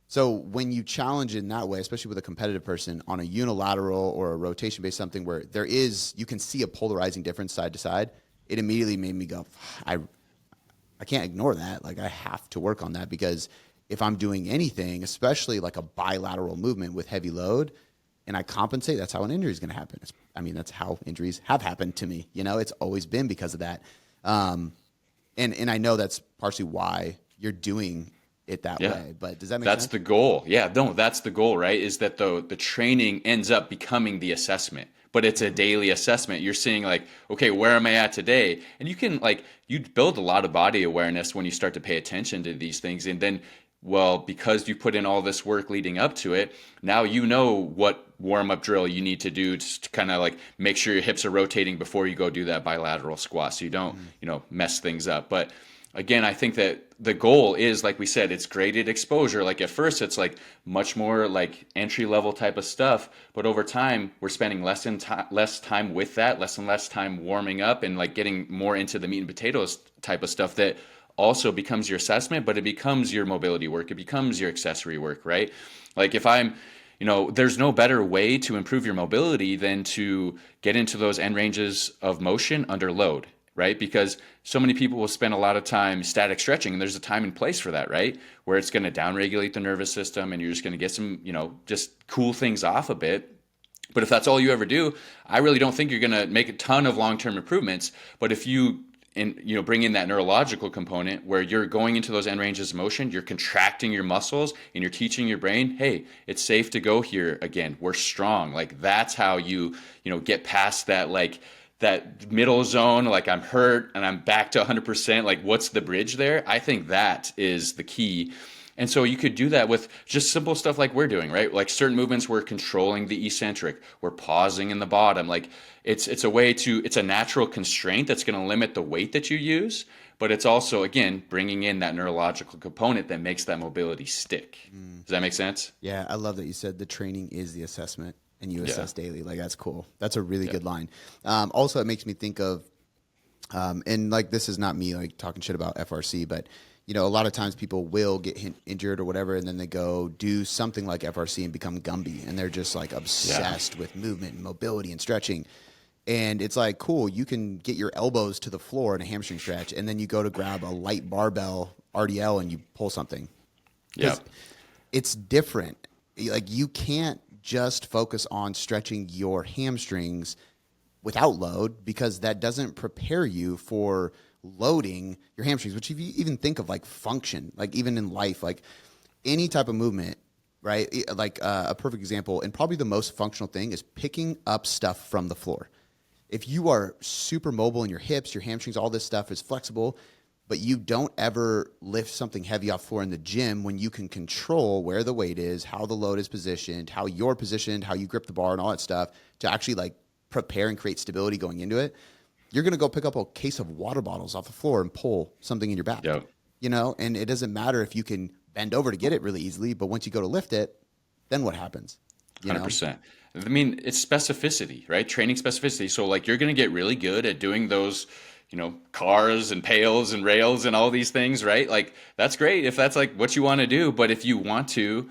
So when you challenge in that way, especially with a competitive person on a unilateral or a rotation-based something where you can see a polarizing difference side to side, it immediately made me go, I can't ignore that. Like I have to work on that, because if I'm doing anything, especially like a bilateral movement with heavy load, and I compensate, that's how an injury is going to happen. That's how injuries have happened to me. It's always been because of that. And I know that's partially why you're doing it that way. But does that make sense? That's the goal. Yeah, no, that's the goal, right? Is that the training ends up becoming the assessment, but it's a daily assessment. You're seeing like, okay, where am I at today? And you can you build a lot of body awareness when you start to pay attention to these things. And then, well, because you put in all this work leading up to it, now you know what warm-up drill you need to do to kind of like make sure your hips are rotating before you go do that bilateral squat, so you don't, mess things up. But again, I think that the goal is, like we said, it's graded exposure. Like at first it's like much more like entry level type of stuff, but over time we're spending less time with that, less and less time warming up and like getting more into the meat and potatoes type of stuff that also becomes your assessment, but it becomes your mobility work. It becomes your accessory work, right? Like if I'm, there's no better way to improve your mobility than to get into those end ranges of motion under load, right? Because so many people will spend a lot of time static stretching, and there's a time and place for that, right? Where it's going to downregulate the nervous system and you're just going to get some, just cool things off a bit. But if that's all you ever do, I really don't think you're going to make a ton of long-term improvements. But if you bring in that neurological component where you're going into those end ranges of motion, you're contracting your muscles and you're teaching your brain, hey, it's safe to go here again. We're strong. Like that's how you get past that, like that middle zone, like I'm hurt and I'm back to 100%. Like what's the bridge there? I think that is the key. And so you could do that with just simple stuff like we're doing, right? Like certain movements, we're controlling the eccentric, we're pausing in the bottom. Like it's a natural constraint that's going to limit the weight that you use, but it's also, again, bringing in that neurological component that makes that mobility stick. Does that make sense? Yeah, I love that you said the training is the assessment and you assess daily. Like that's cool. That's a really good line. Also, it makes me think of, and like this is not me like talking shit about FRC, but a lot of times people will get injured or whatever, and then they go do something like FRC and become Gumby, and they're just like obsessed with movement and mobility and stretching. And it's like, cool, you can get your elbows to the floor in a hamstring stretch, and then you go to grab a light barbell RDL and you pull something. Yeah, it's different. Like you can't just focus on stretching your hamstrings without load, because that doesn't prepare you for loading your hamstrings. Which if you even think of like function, like even in life, like any type of movement, right? Like a perfect example, and probably the most functional thing is picking up stuff from the floor. If you are super mobile in your hips, your hamstrings, all this stuff is flexible, but you don't ever lift something heavy off floor in the gym when you can control where the weight is, how the load is positioned, how you're positioned, how you grip the bar and all that stuff to actually like prepare and create stability going into it, you're going to go pick up a case of water bottles off the floor and pull something in your back, and it doesn't matter if you can bend over to get it really easily, but once you go to lift it, then what happens? 100%. I mean, it's specificity, right? Training specificity. So like you're going to get really good at doing those, cars and pails and rails and all these things, right? Like that's great if that's like what you want to do. But if you want to,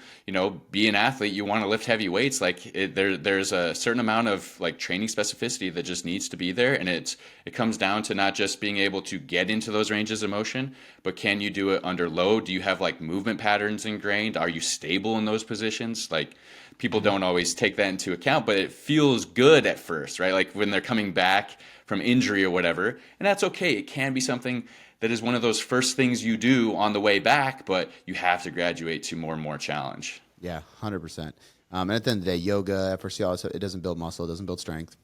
be an athlete, you want to lift heavy weights, like there's a certain amount of like training specificity that just needs to be there. And it comes down to not just being able to get into those ranges of motion, but can you do it under load? Do you have like movement patterns ingrained? Are you stable in those positions? Like people don't always take that into account, but it feels good at first, right? Like when they're coming back from injury or whatever, and that's okay. It can be something that is one of those first things you do on the way back, but you have to graduate to more and more challenge. Yeah, 100%. And at the end of the day, yoga, FRC, all it doesn't build muscle, it doesn't build strength,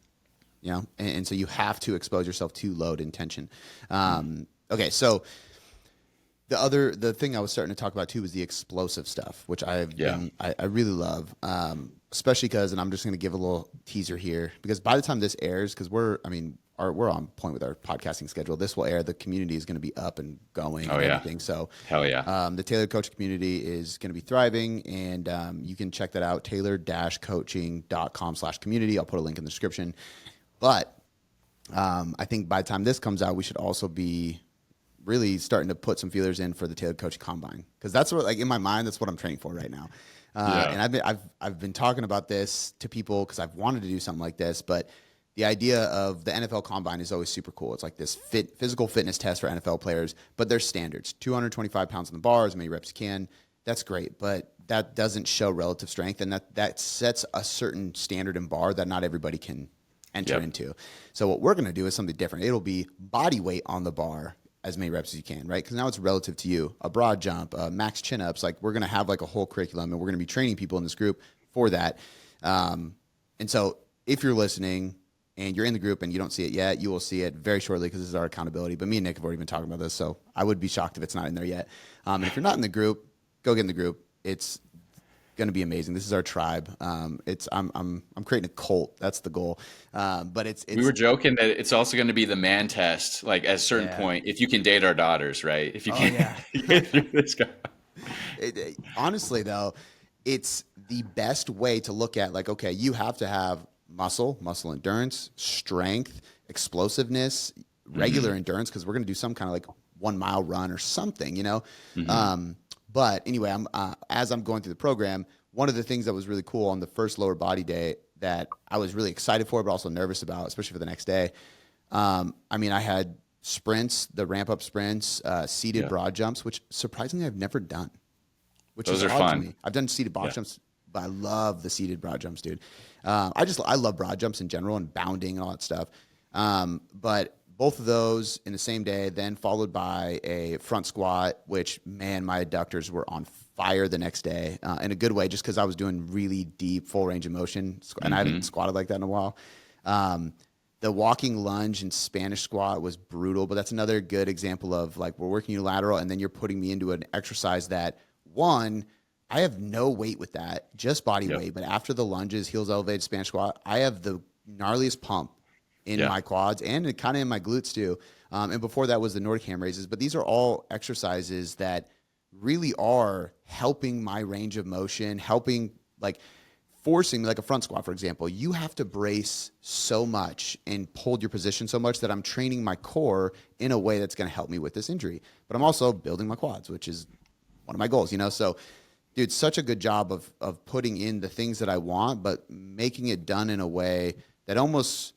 and so you have to expose yourself to load and tension. Okay, so the thing I was starting to talk about too was the explosive stuff, which I really love, especially because, and I'm just going to give a little teaser here, because by the time this airs, because we're on point with our podcasting schedule. This will air. The community is going to be up and going and everything. So hell yeah. The Tailored Coaching community is going to be thriving, and you can check that out, tailored-coaching.com/community. I'll put a link in the description. But I think by the time this comes out, we should also be really starting to put some feelers in for the Tailored Coaching Combine, because that's what, like in my mind, that's what I'm training for right now. And I've been talking about this to people because I've wanted to do something like this, but the idea of the NFL Combine is always super cool. It's like this physical fitness test for NFL players, but there's standards. 225 pounds on the bar, as many reps you can. That's great, but that doesn't show relative strength, and that sets a certain standard and bar that not everybody can enter into. So what we're going to do is something different. It'll be body weight on the bar, as many reps as you can, right? Because now it's relative to you. A broad jump, max chin-ups. Like, we're going to have like a whole curriculum, and we're going to be training people in this group for that. And so if you're listening and you're in the group and you don't see it yet, you will see it very shortly, because this is our accountability. But me and Nick have already been talking about this, so I would be shocked if it's not in there yet. And if you're not in the group, go get in the group. It's going to be amazing. This is our tribe. I'm creating a cult. That's the goal. But it's we were joking that it's also going to be the man test. Like, at a certain point, if you can date our daughters, right? If you can get through this guy. Honestly, though, it's the best way to look at, like, okay, you have to have muscle endurance, strength, explosiveness, regular endurance, because we're going to do some kind of like 1 mile run or something, you know? But anyway, as I'm going through the program, one of the things that was really cool on the first lower body day that I was really excited for, but also nervous about, especially for the next day. I had sprints, the ramp up sprints, seated broad jumps, which surprisingly I've never done, which Those is are odd fun. to me. I've done seated box jumps, but I love the seated broad jumps, dude. I love broad jumps in general and bounding and all that stuff. But both of those in the same day, then followed by a front squat, which, man, my adductors were on fire the next day, in a good way, just because I was doing really deep, full range of motion, and I haven't squatted like that in a while. The walking lunge and Spanish squat was brutal, but that's another good example of, like, we're working unilateral, and then you're putting me into an exercise that, one, I have no weight with that, just body weight, but after the lunges, heels elevated, Spanish squat, I have the gnarliest pump in my quads and kind of in my glutes too. And before that was the Nordic ham raises. But these are all exercises that really are helping my range of motion, helping, like, forcing, like a front squat, for example. You have to brace so much and hold your position so much that I'm training my core in a way that's going to help me with this injury. But I'm also building my quads, which is one of my goals, you know? So, dude, such a good job of putting in the things that I want, but making it done in a way that almost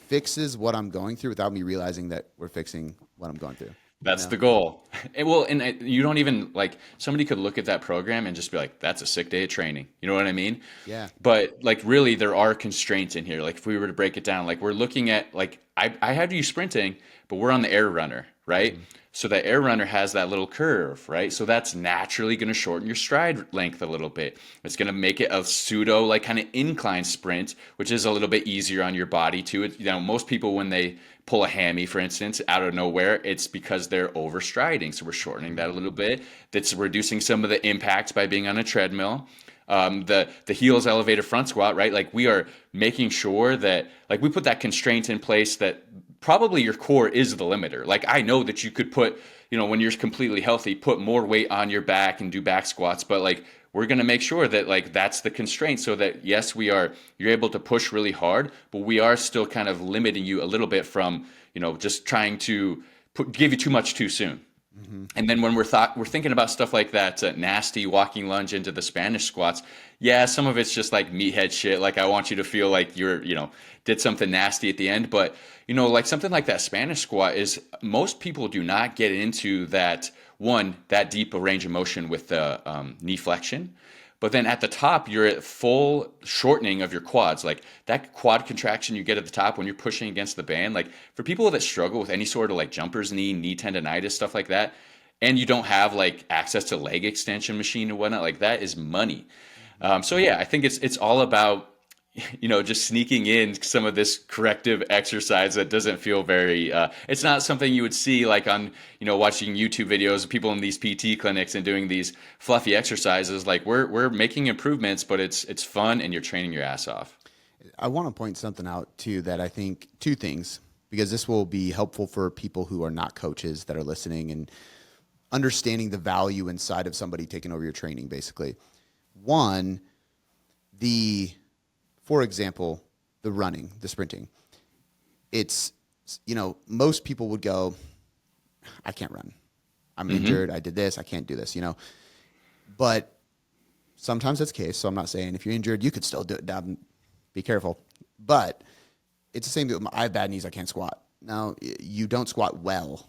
fixes what I'm going through without me realizing that we're fixing what I'm going through. That's the goal. And you don't even, like, somebody could look at that program and just be like, that's a sick day of training. You know what I mean? Yeah. But, like, really, there are constraints in here. Like, if we were to break it down, like, we're looking at, like, I had you sprinting, but we're on the air runner, right? So the air runner has that little curve, right? So that's naturally going to shorten your stride length a little bit. It's going to make it a pseudo, like, kind of incline sprint, which is a little bit easier on your body too. Most people, when they pull a hammy, for instance, out of nowhere, it's because they're overstriding. So we're shortening that a little bit. That's reducing some of the impacts by being on a treadmill. The heels elevated front squat, right? Like, we are making sure that, like, we put that constraint in place that probably your core is the limiter. Like, I know that you could put, when you're completely healthy, put more weight on your back and do back squats, but, like, we're going to make sure that, like, that's the constraint, so that, yes, you're able to push really hard, but we are still kind of limiting you a little bit from, just trying to give you too much too soon. And then when we're thinking about stuff like that, nasty walking lunge into the Spanish squats, yeah, some of it's just like meathead shit. Like, I want you to feel like you're, did something nasty at the end. But, like something like that Spanish squat is, most people do not get into that deep a range of motion with the knee flexion. But then at the top, you're at full shortening of your quads. Like, that quad contraction you get at the top when you're pushing against the band. Like, for people that struggle with any sort of, like, jumper's knee tendonitis, stuff like that, and you don't have, like, access to leg extension machine and whatnot, like, that is money. So yeah, I think it's all about, just sneaking in some of this corrective exercise that doesn't feel very, it's not something you would see, like, on, watching YouTube videos of people in these PT clinics and doing these fluffy exercises. Like, we're making improvements, but it's fun, and you're training your ass off. I want to point something out too, that I think, two things, because this will be helpful for people who are not coaches that are listening and understanding the value inside of somebody taking over your training, basically. One, for example, the running, the sprinting, it's, most people would go, I can't run. I'm injured. I did this. I can't do this, but sometimes that's the case. So I'm not saying if you're injured, you could still do it. Be careful. But it's the same thing. I have bad knees. I can't squat. No, you don't squat well.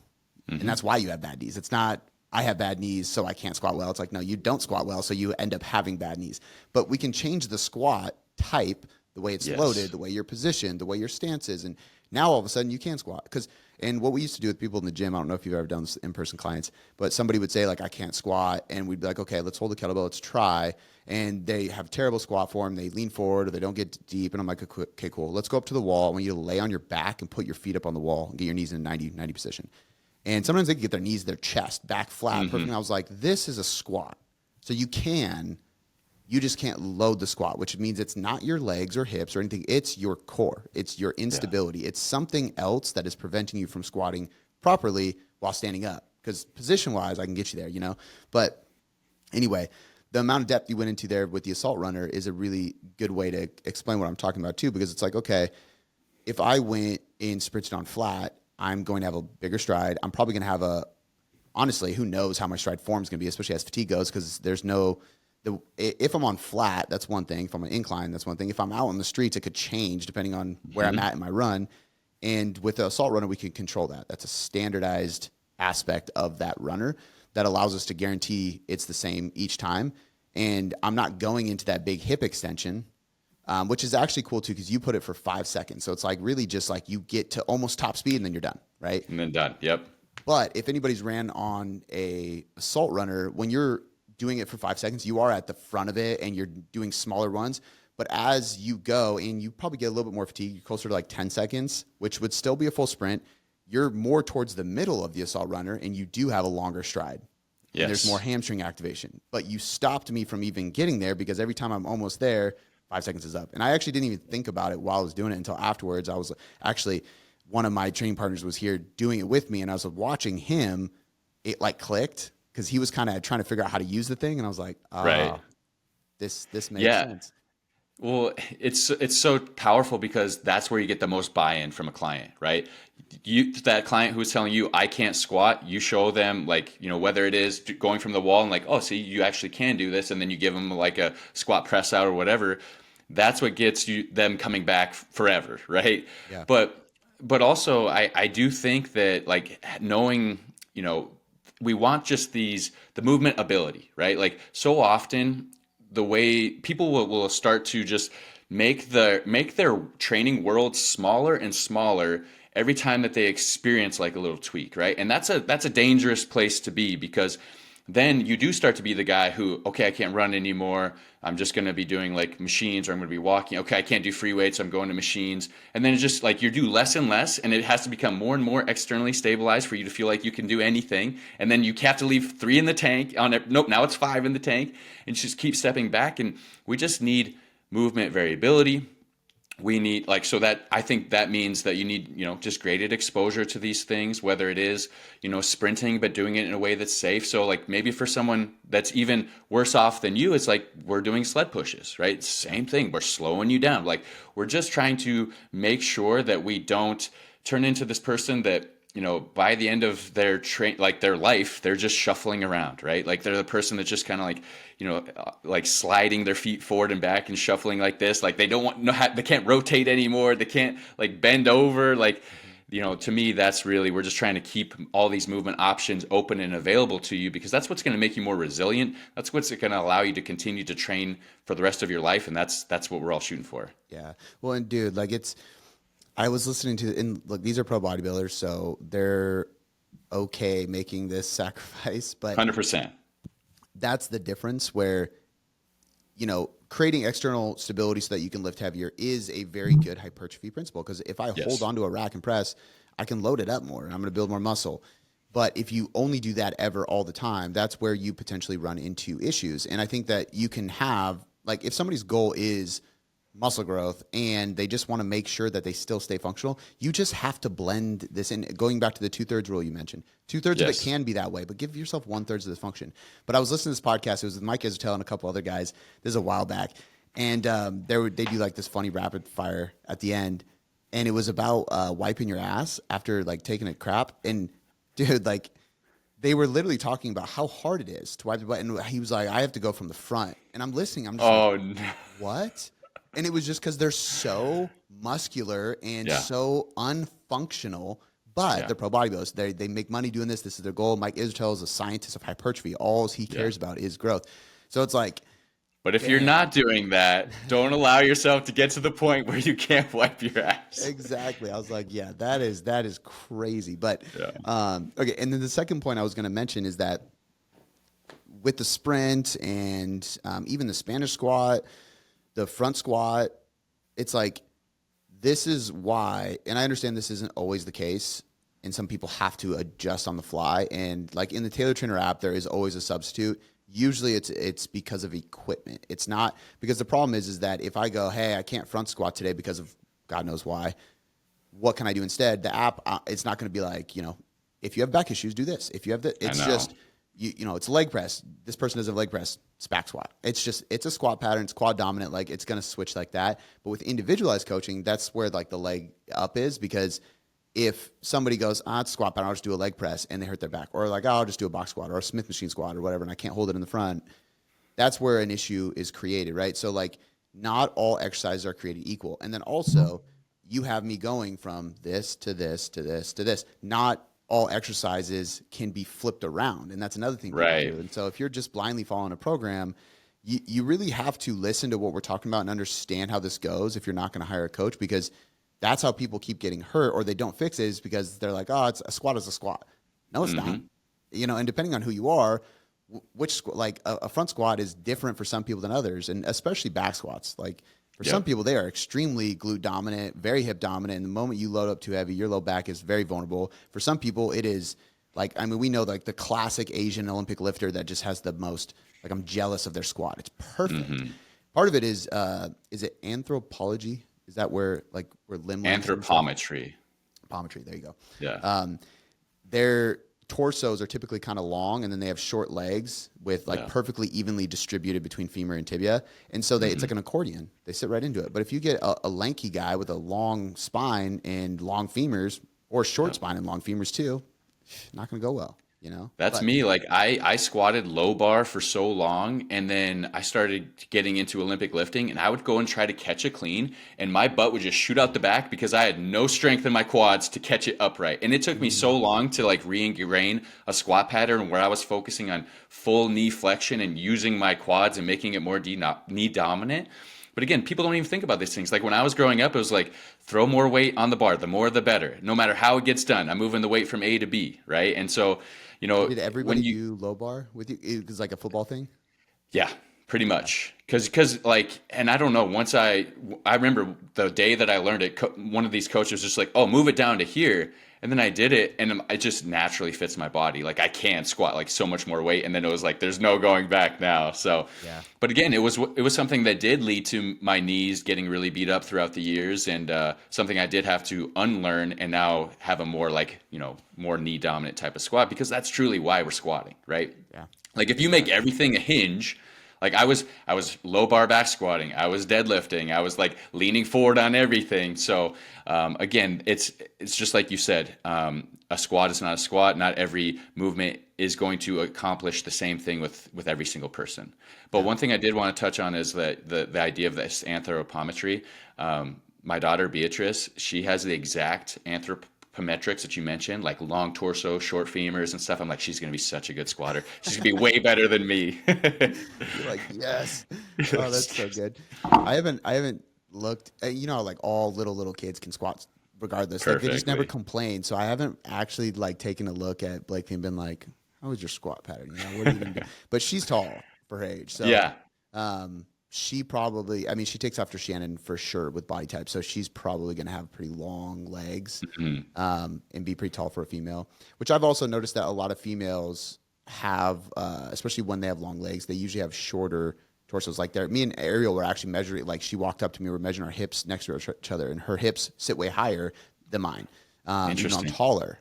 And that's why you have bad knees. It's not, I have bad knees, so I can't squat well. It's like, no, you don't squat well, so you end up having bad knees. But we can change the squat type, the way it's loaded, the way you're positioned, the way your stance is. And now all of a sudden you can squat. And what we used to do with people in the gym, I don't know if you've ever done this in-person clients, but somebody would say like, I can't squat. And we'd be like, okay, let's hold the kettlebell, let's try. And they have terrible squat form. They lean forward or they don't get deep. And I'm like, okay, cool. Let's go up to the wall. I want you to lay on your back and put your feet up on the wall and get your knees in a 90 position. And sometimes they can get their knees, their chest, back flat. Perfect. And I was like, this is a squat. So you just can't load the squat, which means it's not your legs or hips or anything. It's your core. It's your instability. It's something else that is preventing you from squatting properly while standing up. Because position-wise, I can get you there, you know? But anyway, the amount of depth you went into there with the assault runner is a really good way to explain what I'm talking about too, because it's like, okay, if I went and sprinted on flat, I'm going to have a bigger stride. I'm probably going to have honestly, who knows how my stride form is going to be, especially as fatigue goes, because if I'm on flat, that's one thing. If I'm on incline, that's one thing. If I'm out on the streets, it could change depending on where I'm at in my run. And with the assault runner, we can control that. That's a standardized aspect of that runner that allows us to guarantee it's the same each time. And I'm not going into that big hip extension, which is actually cool too, because you put it for 5 seconds. So it's like really just like you get to almost top speed and then you're done, right? And then done. Yep. But if anybody's ran on a assault runner, when you're doing it for 5 seconds, you are at the front of it and you're doing smaller runs. But as you go and you probably get a little bit more fatigue, you're closer to like 10 seconds, which would still be a full sprint. You're more towards the middle of the assault runner and you do have a longer stride. Yes. And there's more hamstring activation. But you stopped me from even getting there because every time I'm almost there, 5 seconds is up. And I actually didn't even think about it while I was doing it until afterwards. I was actually, one of my training partners was here doing it with me and I was watching him. It like clicked because he was kind of trying to figure out how to use the thing. And I was like, right. This makes sense. Well, it's so powerful because that's where you get the most buy-in from a client, right? That client who's telling you, I can't squat, you show them like, you know, whether it is going from the wall and like, oh, see, you actually can do this. And then you give them like a squat press out or whatever. That's what gets them coming back forever, right? Yeah. But also I do think that like knowing, you know, we want just the movement ability, right? Like so often the way people will start to just make their training world smaller and smaller every time that they experience like a little tweak, right? And that's a dangerous place to be because then you do start to be the guy who, okay, I can't run anymore. I'm just going to be doing like machines or I'm going to be walking. Okay, I can't do free weights. I'm going to machines. And then it's just like you do less and less and it has to become more and more externally stabilized for you to feel like you can do anything. And then you have to leave 3 in the tank. Nope, now it's 5 in the tank and just keep stepping back. And we just need movement variability. We need so that I think that means that you need, you know, just graded exposure to these things, whether it is, you know, sprinting, but doing it in a way that's safe. So like maybe for someone that's even worse off than you, it's like we're doing sled pushes, right? Same thing. We're slowing you down. Like we're just trying to make sure that we don't turn into this person that, you know, by the end of their their life, they're just shuffling around, right? Like they're the person that's just kind of like, you know, like sliding their feet forward and back and shuffling like this. Like they don't they can't rotate anymore. They can't like bend over. Like, you know, to me, that's really, we're just trying to keep all these movement options open and available to you because that's what's going to make you more resilient. That's what's going to allow you to continue to train for the rest of your life. And that's what we're all shooting for. Yeah. Well, and dude, like I was listening to, and look, these are pro bodybuilders, so they're okay making this sacrifice, but 100%. That's the difference where, you know, creating external stability so that you can lift heavier is a very good hypertrophy principle. Because if I hold onto a rack and press, I can load it up more and I'm going to build more muscle. But if you only do that ever all the time, that's where you potentially run into issues. And I think that you can have, like, if somebody's goal is muscle growth and they just want to make sure that they still stay functional, you just have to blend this in. Going back to the 2/3 rule you mentioned, 2/3 of it can be that way, but give yourself 1/3 of the function. But I was listening to this podcast. It was with Mike Israel and a couple other guys. This is a while back. And they do like this funny rapid fire at the end. And it was about wiping your ass after like taking a crap. And dude, like they were literally talking about how hard it is to wipe the butt. And he was like, I have to go from the front. And I'm listening. I'm just like, no. what? And it was just because they're so muscular and so unfunctional, but they're pro bodybuilders. They make money doing this. This is their goal. Mike Israetel is a scientist of hypertrophy. All he cares about is growth. So it's like, but if you're not doing that, don't allow yourself to get to the point where you can't wipe your ass. Exactly. I was like, yeah, that is crazy. But okay. And then the second point I was going to mention is that with the sprint and even the Spanish squat, the front squat, it's like, this is why, and I understand this isn't always the case, and some people have to adjust on the fly. And like in the Taylor Trainer app, there is always a substitute. Usually it's because of equipment. It's not because the problem is that if I go, hey, I can't front squat today because of God knows why, what can I do instead? The app, it's not going to be like, if you have back issues, do this. If you have it's just, it's leg press. This person doesn't have leg press. It's back squat. It's a squat pattern. It's quad dominant. Like it's going to switch like that. But with individualized coaching, that's where like the leg up is, because if somebody goes, it's a squat pattern, I'll just do a leg press and they hurt their back, or like, I'll just do a box squat or a Smith machine squat or whatever, and I can't hold it in the front. That's where an issue is created, right? So like not all exercises are created equal. And then also you have me going from this to this to this to this. Not all exercises can be flipped around. And that's another thing. Right. Do. And so if you're just blindly following a program, you really have to listen to what we're talking about and understand how this goes if you're not going to hire a coach, because that's how people keep getting hurt or they don't fix it, is because they're like, it's a squat is a squat. No, it's not. And depending on who you are, like a front squat is different for some people than others, and especially back squats. Like for some people, they are extremely glute dominant, very hip dominant. And the moment you load up too heavy, your low back is very vulnerable. For some people, it is like, we know like the classic Asian Olympic lifter that just has the most, like, I'm jealous of their squat. It's perfect. Part of it is it anthropology? Is that where limb anthropometry? Anthropometry. There you go. Yeah. Their torsos are typically kind of long, and then they have short legs with perfectly evenly distributed between femur and tibia. And so it's like an accordion. They sit right into it. But if you get a lanky guy with a long spine and long femurs, or short spine and long femurs too, not going to go well. That's me. Like I squatted low bar for so long, and then I started getting into Olympic lifting, and I would go and try to catch a clean, and my butt would just shoot out the back because I had no strength in my quads to catch it upright. And it took me so long to like re-ingrain a squat pattern where I was focusing on full knee flexion and using my quads and making it more knee dominant. But again, people don't even think about these things. Like when I was growing up, it was like, throw more weight on the bar. The more, the better. No matter how it gets done, I'm moving the weight from A to B, right? And so, did everybody do low bar with you? It was like a football thing? Yeah, pretty much. Because like, and I don't know, once I remember the day that I learned it, one of these coaches was just like, oh, move it down to here. And then I did it, and it just naturally fits my body. Like I can squat like so much more weight, and then it was like there's no going back now. So, but again, it was something that did lead to my knees getting really beat up throughout the years, and something I did have to unlearn, and now have a more more knee dominant type of squat, because that's truly why we're squatting, right? Yeah. Like if you make everything a hinge. Like I was low bar back squatting, I was deadlifting, I was like leaning forward on everything. So again, it's just like you said, a squat is not a squat. Not every movement is going to accomplish the same thing with every single person. But one thing I did want to touch on is that the idea of this anthropometry. My daughter Beatrice, she has the exact anthropometrics that you mentioned, like long torso, short femurs and stuff. I'm like, she's going to be such a good squatter. She's going to be way better than me. You're like, yes. Oh, that's so good. I haven't looked, like all little kids can squat regardless. Like, they just never complain. So I haven't actually like taken a look at Blake and been like, how was your squat pattern? What are you going to do? But she's tall for her age. So yeah. She probably, she takes after Shannon for sure with body type. So she's probably going to have pretty long legs and be pretty tall for a female, which I've also noticed that a lot of females have, especially when they have long legs, they usually have shorter torsos. Like me and Ariel were actually measuring, like she walked up to me, we're measuring our hips next to each other, and her hips sit way higher than mine. Interesting. I'm taller,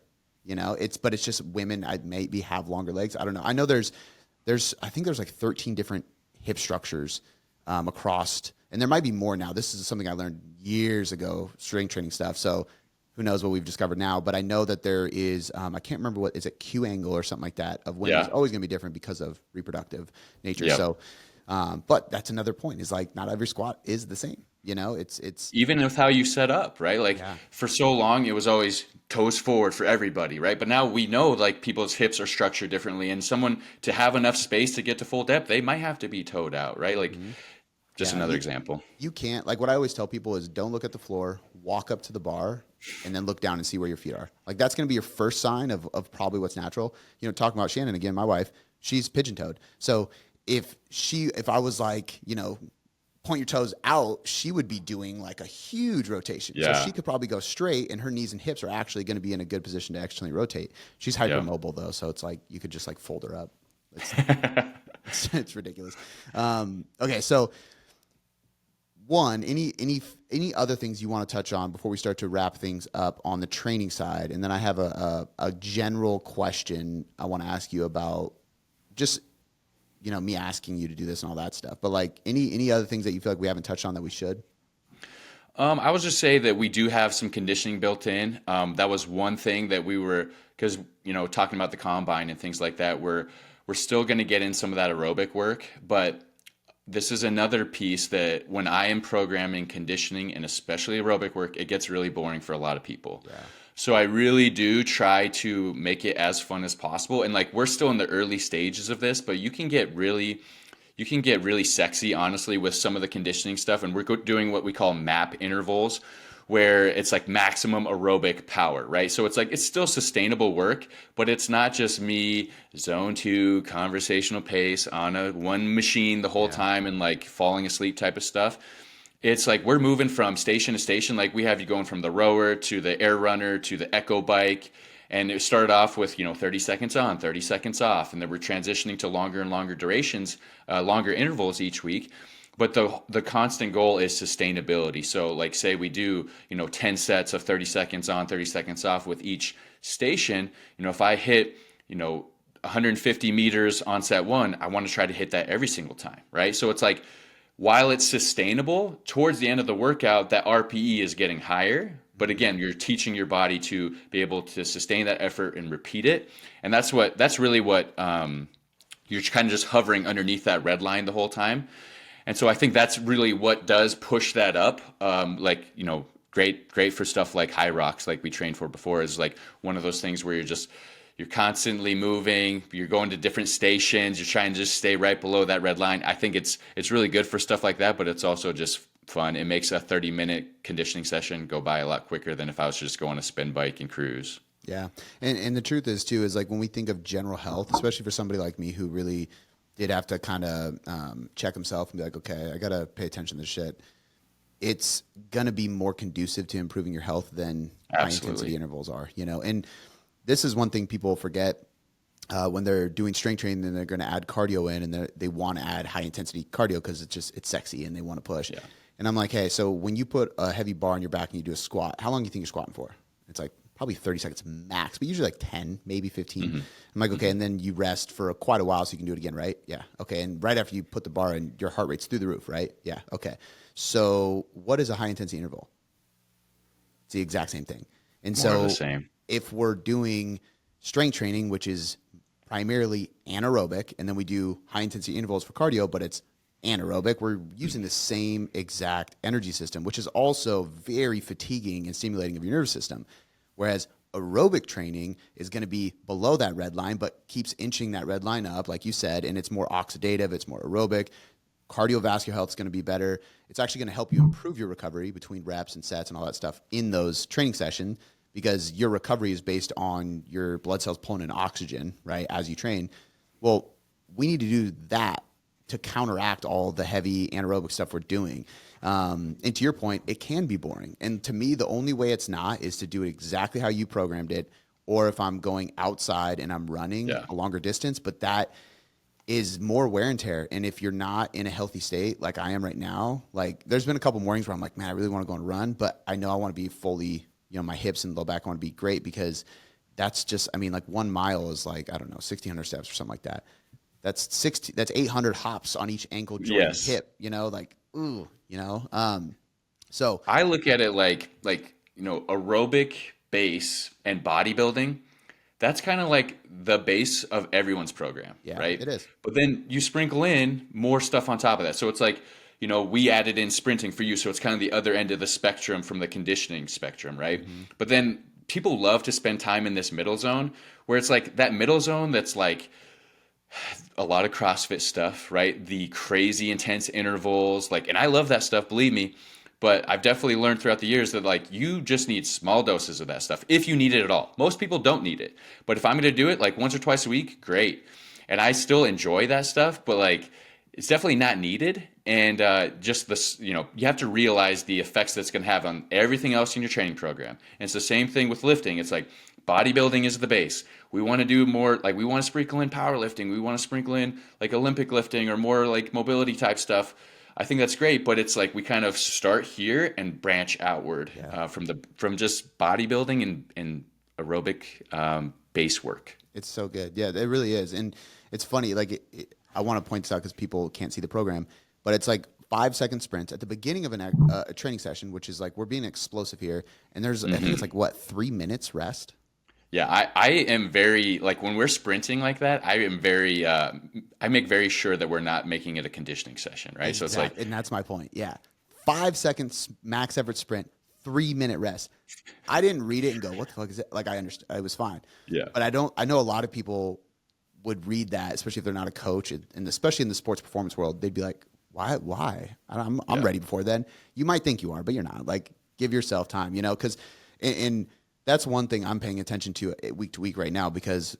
but it's just women maybe have longer legs. I don't know. I know I think there's like 13 different hip structures across, and there might be more now. This is something I learned years ago, strength training stuff. So who knows what we've discovered now, but I know that there is, I can't remember what, is it Q angle or something like that of women is always going to be different because of reproductive nature. Yep. So, but that's another point, is like not every squat is the same. it's even with how you set up, right? Like yeah. for so long, it was always toes forward for everybody, right? But now we know like people's hips are structured differently, and someone to have enough space to get to full depth, they might have to be toed out, right? Like just Yeah, another example. you can't, like what I always tell people is don't look at the floor, walk up to the bar and then look down and see where your feet are. Like that's going to be your first sign of probably what's natural. Talking about Shannon again, my wife, she's pigeon toed. So if I was like, point your toes out, she would be doing like a huge rotation. So Yeah. she could probably go straight and her knees and hips are actually going to be in a good position to externally rotate. She's Yeah. hypermobile though. So it's like, you could just like fold her up. It's ridiculous. Okay. So, any other things you want to touch on before we start to wrap things up on the training side? And then I have a general question I want to ask you about just, me asking you to do this and all that stuff. But like any other things that you feel like we haven't touched on that we should? I would just say that we do have some conditioning built in. That was one thing that we were, because, talking about the combine and things like that, we're still going to get in some of that aerobic work, but this is another piece that when I am programming conditioning and especially aerobic work, it gets really boring for a lot of people. Yeah. So I really do try to make it as fun as possible. And like we're still in the early stages of this, but you can get really sexy, honestly, with some of the conditioning stuff. And we're doing what we call MAP intervals, where it's like maximum aerobic power, right? So it's like, it's still sustainable work, but it's not just me zone 2 conversational pace on one machine the whole time and like falling asleep type of stuff. It's like we're moving from station to station. Like we have you going from the rower to the air runner to the echo bike. And it started off with, 30 seconds on, 30 seconds off. And then we're transitioning to longer and longer durations, longer intervals each week. But the constant goal is sustainability. So like say we do, 10 sets of 30 seconds on, 30 seconds off with each station, if I hit, 150 meters on set 1, I want to try to hit that every single time, right? So it's like, while it's sustainable, towards the end of the workout, that RPE is getting higher. But again, you're teaching your body to be able to sustain that effort and repeat it. And that's really what you're kind of just hovering underneath that red line the whole time. And so I think that's really what does push that up. Great for stuff like high rocks, like we trained for before, is like one of those things where you're constantly moving, you're going to different stations, you're trying to just stay right below that red line. I think it's really good for stuff like that, but it's also just fun. It makes a 30-minute conditioning session go by a lot quicker than if I was just going to spin bike and cruise. Yeah. And the truth is too, is like when we think of general health, especially for somebody like me who really did have to kind of check himself and be like, okay, I got to pay attention to this shit. It's going to be more conducive to improving your health than high intensity intervals are, and this is one thing people forget when they're doing strength training and they're going to add cardio in and they want to add high intensity cardio because it's sexy and they want to push. Yeah. And I'm like, hey, so when you put a heavy bar on your back and you do a squat, how long do you think you're squatting for? It's like probably 30 seconds max, but usually like 10, maybe 15. Mm-hmm. I'm like, okay, and then you rest for quite a while so you can do it again, right? Yeah. Okay. And right after you put the bar in, your heart rate's through the roof, right? Yeah. Okay. So what is a high intensity interval? It's the exact same thing. And More so the same. If we're doing strength training, which is primarily anaerobic, and then we do high intensity intervals for cardio, but it's anaerobic, we're using the same exact energy system, which is also very fatiguing and stimulating of your nervous system. Whereas aerobic training is going to be below that red line, but keeps inching that red line up, like you said, and it's more oxidative, it's more aerobic. Cardiovascular health is going to be better. It's actually going to help you improve your recovery between reps and sets and all that stuff in those training sessions, because your recovery is based on your blood cells pulling in oxygen, right, as you train. Well, we need to do that to counteract all the heavy anaerobic stuff we're doing. And to your point, it can be boring. And to me, the only way it's not is to do it exactly how you programmed it, or if I'm going outside and I'm running a longer distance, but that is more wear and tear. And if you're not in a healthy state like I am right now, like there's been a couple mornings where I'm like, man, I really want to go and run, but I know I want to be fully, my hips and low back want to be great, because that's just, like 1 mile is like, I don't know, 1,600 steps or something like that. That's 800 hops on each ankle joint and hip, like, ooh, so I look at it like, aerobic base and bodybuilding. That's kind of like the base of everyone's program, right? It is. But then you sprinkle in more stuff on top of that. So it's like, we added in sprinting for you, so it's kind of the other end of the spectrum from the conditioning spectrum, right? But then people love to spend time in this middle zone where it's like that middle zone that's like a lot of CrossFit stuff, right? The crazy intense intervals, and I love that stuff, believe me. But I've definitely learned throughout the years that you just need small doses of that stuff if you need it at all. Most people don't need it. But if I'm going to do it once or twice a week, great. And I still enjoy that stuff, but it's definitely not needed. And just this, you have to realize the effects that's going to have on everything else in your training program. And it's the same thing with lifting. It's like bodybuilding is the base. We want to do more, we want to sprinkle in powerlifting. We want to sprinkle in Olympic lifting or more mobility type stuff. I think that's great, but it's we kind of start here and branch outward from just bodybuilding and aerobic base work. It's so good. Yeah, it really is. And it's funny, I want to point this out because people can't see the program, but it's 5-second sprints at the beginning of a training session, which is we're being explosive here. And there's, I think it's 3 minutes rest? Yeah, I am very, when we're sprinting like that, I am very, I make very sure that we're not making it a conditioning session, right? Exactly. So it's and that's my point. Yeah. 5 seconds max effort sprint, 3 minute rest. I didn't read it and go, what the fuck is it? I understood. It was fine. Yeah. But I know a lot of people would read that, especially if they're not a coach, and especially in the sports performance world, they'd be like, why? I'm ready before then. You might think you are, but you're not. Give yourself time, because and that's one thing I'm paying attention to week right now, because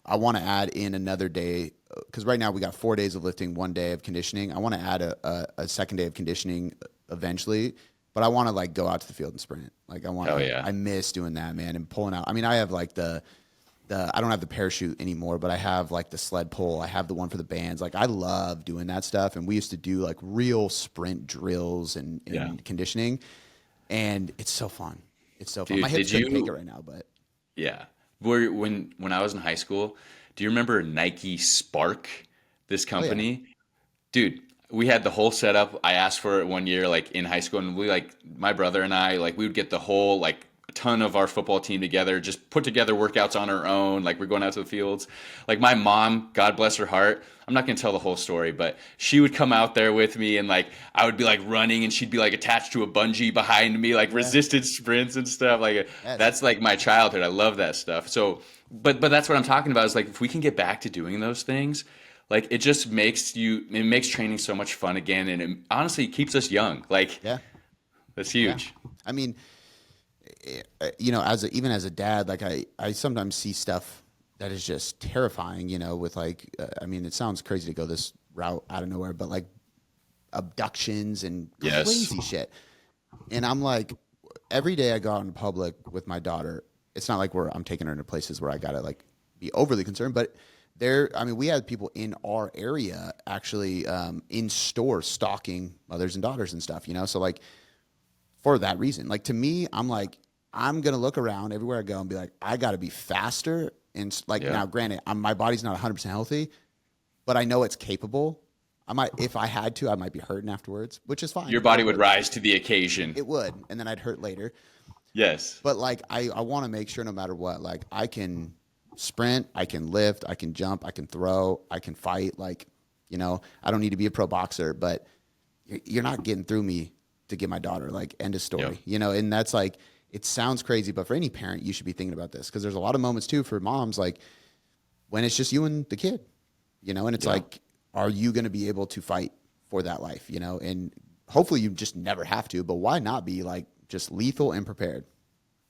I want to add in another day, because right now we got 4 days of lifting, 1 day of conditioning. I want to add a second day of conditioning eventually, but I want to go out to the field and sprint. I miss doing that, man, and pulling out. I mean, I have the I don't have the parachute anymore, but I have the sled pull. I have the one for the bands. I love doing that stuff. And we used to do real sprint drills and conditioning, and it's so fun. It's so fun. Dude, my hips couldn't take it right now, but yeah. When I was in high school, do you remember Nike Spark, this company? Oh, yeah. Dude, we had the whole setup. I asked for it one year, in high school, and we my brother and I, we would get the whole a ton of our football team together, just put together workouts on our own. We're going out to the fields. My mom, God bless her heart, I'm not going to tell the whole story, but she would come out there with me, and I would be running, and she'd be attached to a bungee behind me, resisted sprints and stuff. That's my childhood. I love that stuff. So, but that's what I'm talking about is if we can get back to doing those things, it just makes training so much fun again. And it honestly keeps us young. That's huge. Yeah. I mean, even as a dad, I sometimes see stuff that is just terrifying, with I mean, it sounds crazy to go this route out of nowhere, but abductions and crazy shit. And I'm every day I go out in public with my daughter, it's not I'm taking her into places where I gotta be overly concerned, but we had people in our area actually in stores stalking mothers and daughters and stuff, so for that reason, to me, I'm I'm going to look around everywhere I go and be I got to be faster. And now granted, my body's not 100% healthy, but I know it's capable. If I had to, I might be hurting afterwards, which is fine. Your body would rise to the occasion. It would. And then I'd hurt later. Yes. But I want to make sure no matter what, I can sprint, I can lift, I can jump, I can throw, I can fight. I don't need to be a pro boxer, but you're not getting through me to get my daughter, end of story, and that's it sounds crazy, but for any parent, you should be thinking about this, because there's a lot of moments too for moms, when it's just you and the kid, and it's are you going to be able to fight for that life, and hopefully you just never have to, but why not be just lethal and prepared?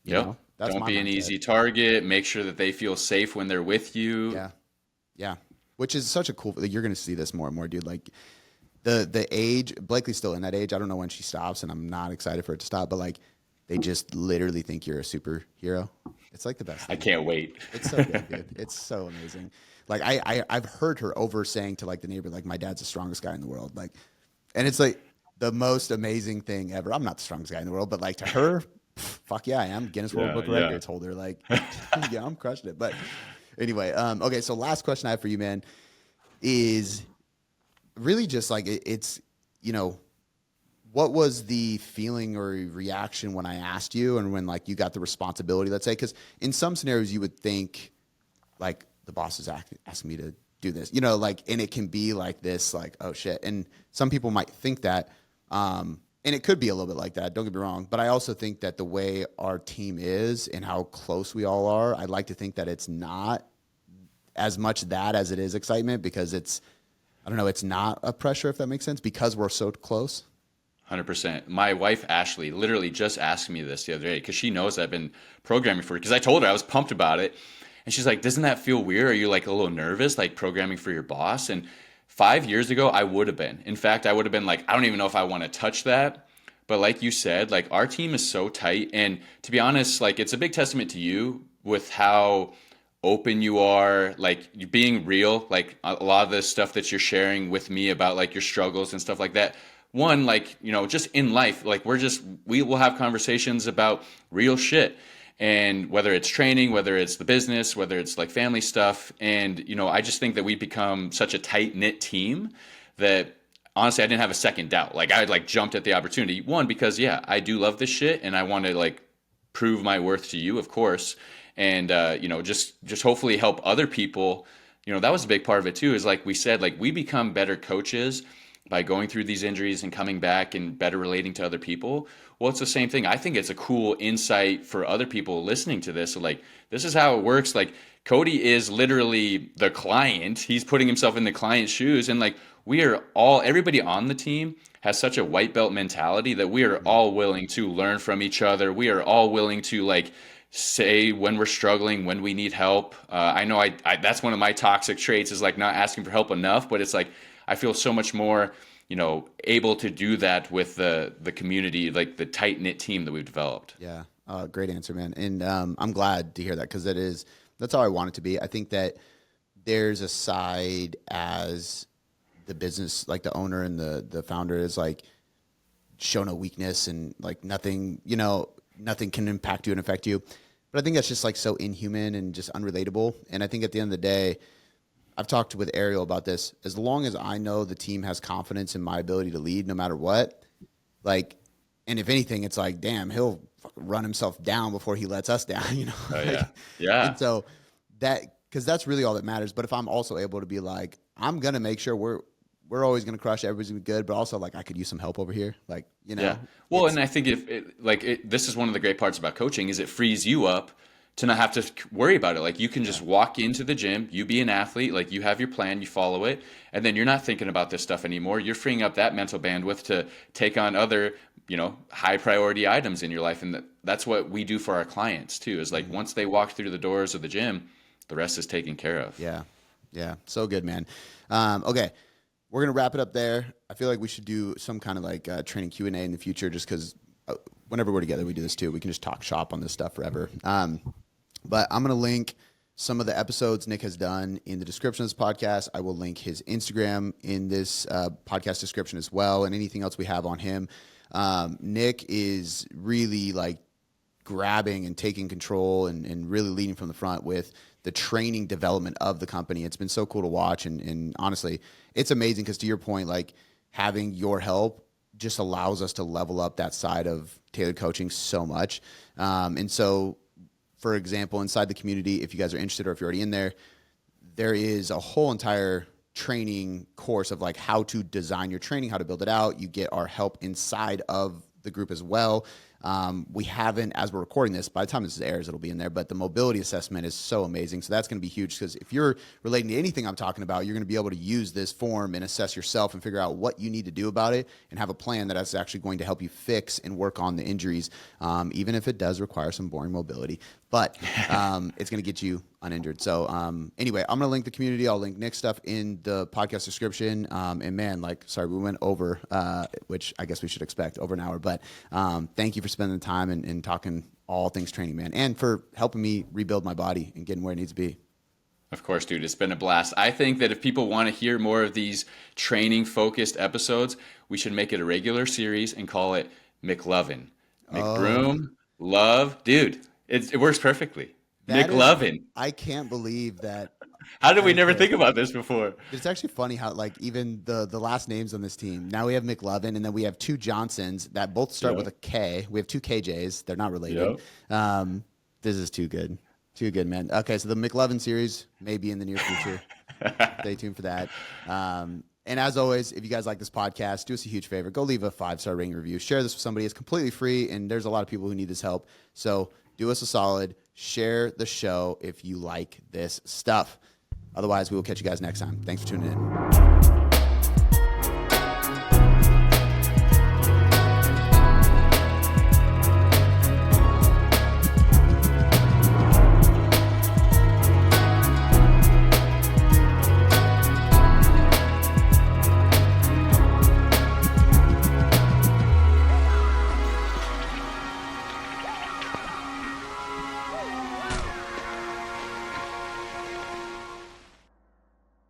Don't be an easy target. Make sure that they feel safe when they're with you. Yeah. Yeah. Which is such a cool, you're going to see this more and more, dude. The age, Blakely's still in that age. I don't know when she stops, and I'm not excited for it to stop, but they just literally think you're a superhero. It's the best thing. I can't wait. It's so good, dude. It's so amazing. I've heard her over saying to the neighbor, my dad's the strongest guy in the world. And it's the most amazing thing ever. I'm not the strongest guy in the world, but to her, fuck yeah, I am. Guinness World Book of Records holder. Yeah, I'm crushing it. But anyway, okay. So last question I have for you, man, is really just it's, what was the feeling or reaction when I asked you, and when you got the responsibility, let's say, because in some scenarios you would think the boss is asking me to do this, you know, like, and it can be like this, like, oh shit. And some people might think that, and it could be a little bit like that. Don't get me wrong. But I also think that the way our team is and how close we all are, I'd like to think that it's not as much that as it is excitement, because it's, I don't know, it's not a pressure, if that makes sense, because we're so close. 100%. My wife, Ashley, literally just asked me this the other day because she knows I've been programming for her, because I told her I was pumped about it. And she's like, doesn't that feel weird? Are you like a little nervous, like programming for your boss? And 5 years ago, I would have been. In fact, I would have been like, I don't even know if I want to touch that. But like you said, like our team is so tight. And to be honest, like it's a big testament to you with how open you are, like you being real, like a lot of the stuff that you're sharing with me about like your struggles and stuff like that. One, like, you know, just in life, like we will have conversations about real shit. And whether it's training, whether it's the business, whether it's like family stuff. And, you know, I just think that we become such a tight knit team that honestly, I didn't have a second doubt. Like I like jumped at the opportunity. One, because yeah, I do love this shit and I want to like prove my worth to you, of course. And, you know, just hopefully help other people. You know, that was a big part of it too, is like we said, like we become better coaches by going through these injuries and coming back and better relating to other people. Well, it's the same thing. I think it's a cool insight for other people listening to this. So like, this is how it works. Like Cody is literally the client. He's putting himself in the client's shoes. And like, we are all, everybody on the team has such a white belt mentality that we are all willing to learn from each other. We are all willing to like say when we're struggling, when we need help. I know I that's one of my toxic traits, is like not asking for help enough, but it's like, I feel so much more, you know, able to do that with the community, like the tight knit team that we've developed. Yeah. Great answer, man. And I'm glad to hear that, because that's how I want it to be. I think that there's a side as the business, like the owner and the founder is like, show no weakness and like nothing, you know, nothing can impact you and affect you. But I think that's just like so inhuman and just unrelatable. And I think at the end of the day, I've talked with Ariel about this. As long as I know the team has confidence in my ability to lead no matter what, like, and if anything, it's like, damn, he'll run himself down before he lets us down, you know? Oh, like, yeah. Yeah. And so because that's really all that matters. But if I'm also able to be like, I'm going to make sure we're always going to crush, everybody's going to be good, but also like I could use some help over here. Like, you know? Yeah. Well, and I think this is one of the great parts about coaching is it frees you up to not have to worry about it. Like you can just walk into the gym, you be an athlete, like you have your plan, you follow it, and then you're not thinking about this stuff anymore. You're freeing up that mental bandwidth to take on other, you know, high priority items in your life. And that's what we do for our clients too, is like once they walk through the doors of the gym, the rest is taken care of. Yeah. Yeah. So good, man. Okay. We're going to wrap it up there. I feel like we should do some kind of like training Q&A in the future, just because whenever we're together, we do this too. We can just talk shop on this stuff forever. But I'm going to link some of the episodes Nick has done in the description of this podcast. I will link his Instagram in this podcast description as well, and anything else we have on him. Nick is really like grabbing and taking control and really leading from the front with the training development of the company. It's been so cool to watch. And honestly, it's amazing because to your point, like having your help just allows us to level up that side of tailored coaching so much. And so, for example, inside the community, if you guys are interested or if you're already in there, there is a whole entire training course of like how to design your training, how to build it out. You get our help inside of the group as well. We haven't, as we're recording this, by the time this airs, it'll be in there, but the mobility assessment is so amazing. So that's going to be huge, because if you're relating to anything I'm talking about, you're going to be able to use this form and assess yourself and figure out what you need to do about it and have a plan that is actually going to help you fix and work on the injuries, even if it does require some boring mobility. But it's going to get you uninjured. So anyway, I'm going to link the community. I'll link Nick's stuff in the podcast description. And man, like, sorry, we went over, which I guess we should expect, over an hour. But thank you for spending the time and talking all things training, man, and for helping me rebuild my body and getting where it needs to be. Of course, dude, it's been a blast. I think that if people want to hear more of these training-focused episodes, we should make it a regular series and call it McLovin. McBroom, Love. Dude, it works perfectly. McLovin. I can't believe that. How did we never think about this before? It's actually funny how, like, even the last names on this team, now we have McLovin, and then we have two Johnsons that both start with a K. We have two KJs. They're not related. This is too good. Too good, man. Okay, so the McLovin series may be in the near future. Stay tuned for that. And as always, if you guys like this podcast, do us a huge favor. Go leave a 5-star rating review. Share this with somebody. It's completely free, and there's a lot of people who need this help. So do us a solid. Share the show if you like this stuff. Otherwise, we will catch you guys next time. Thanks for tuning in.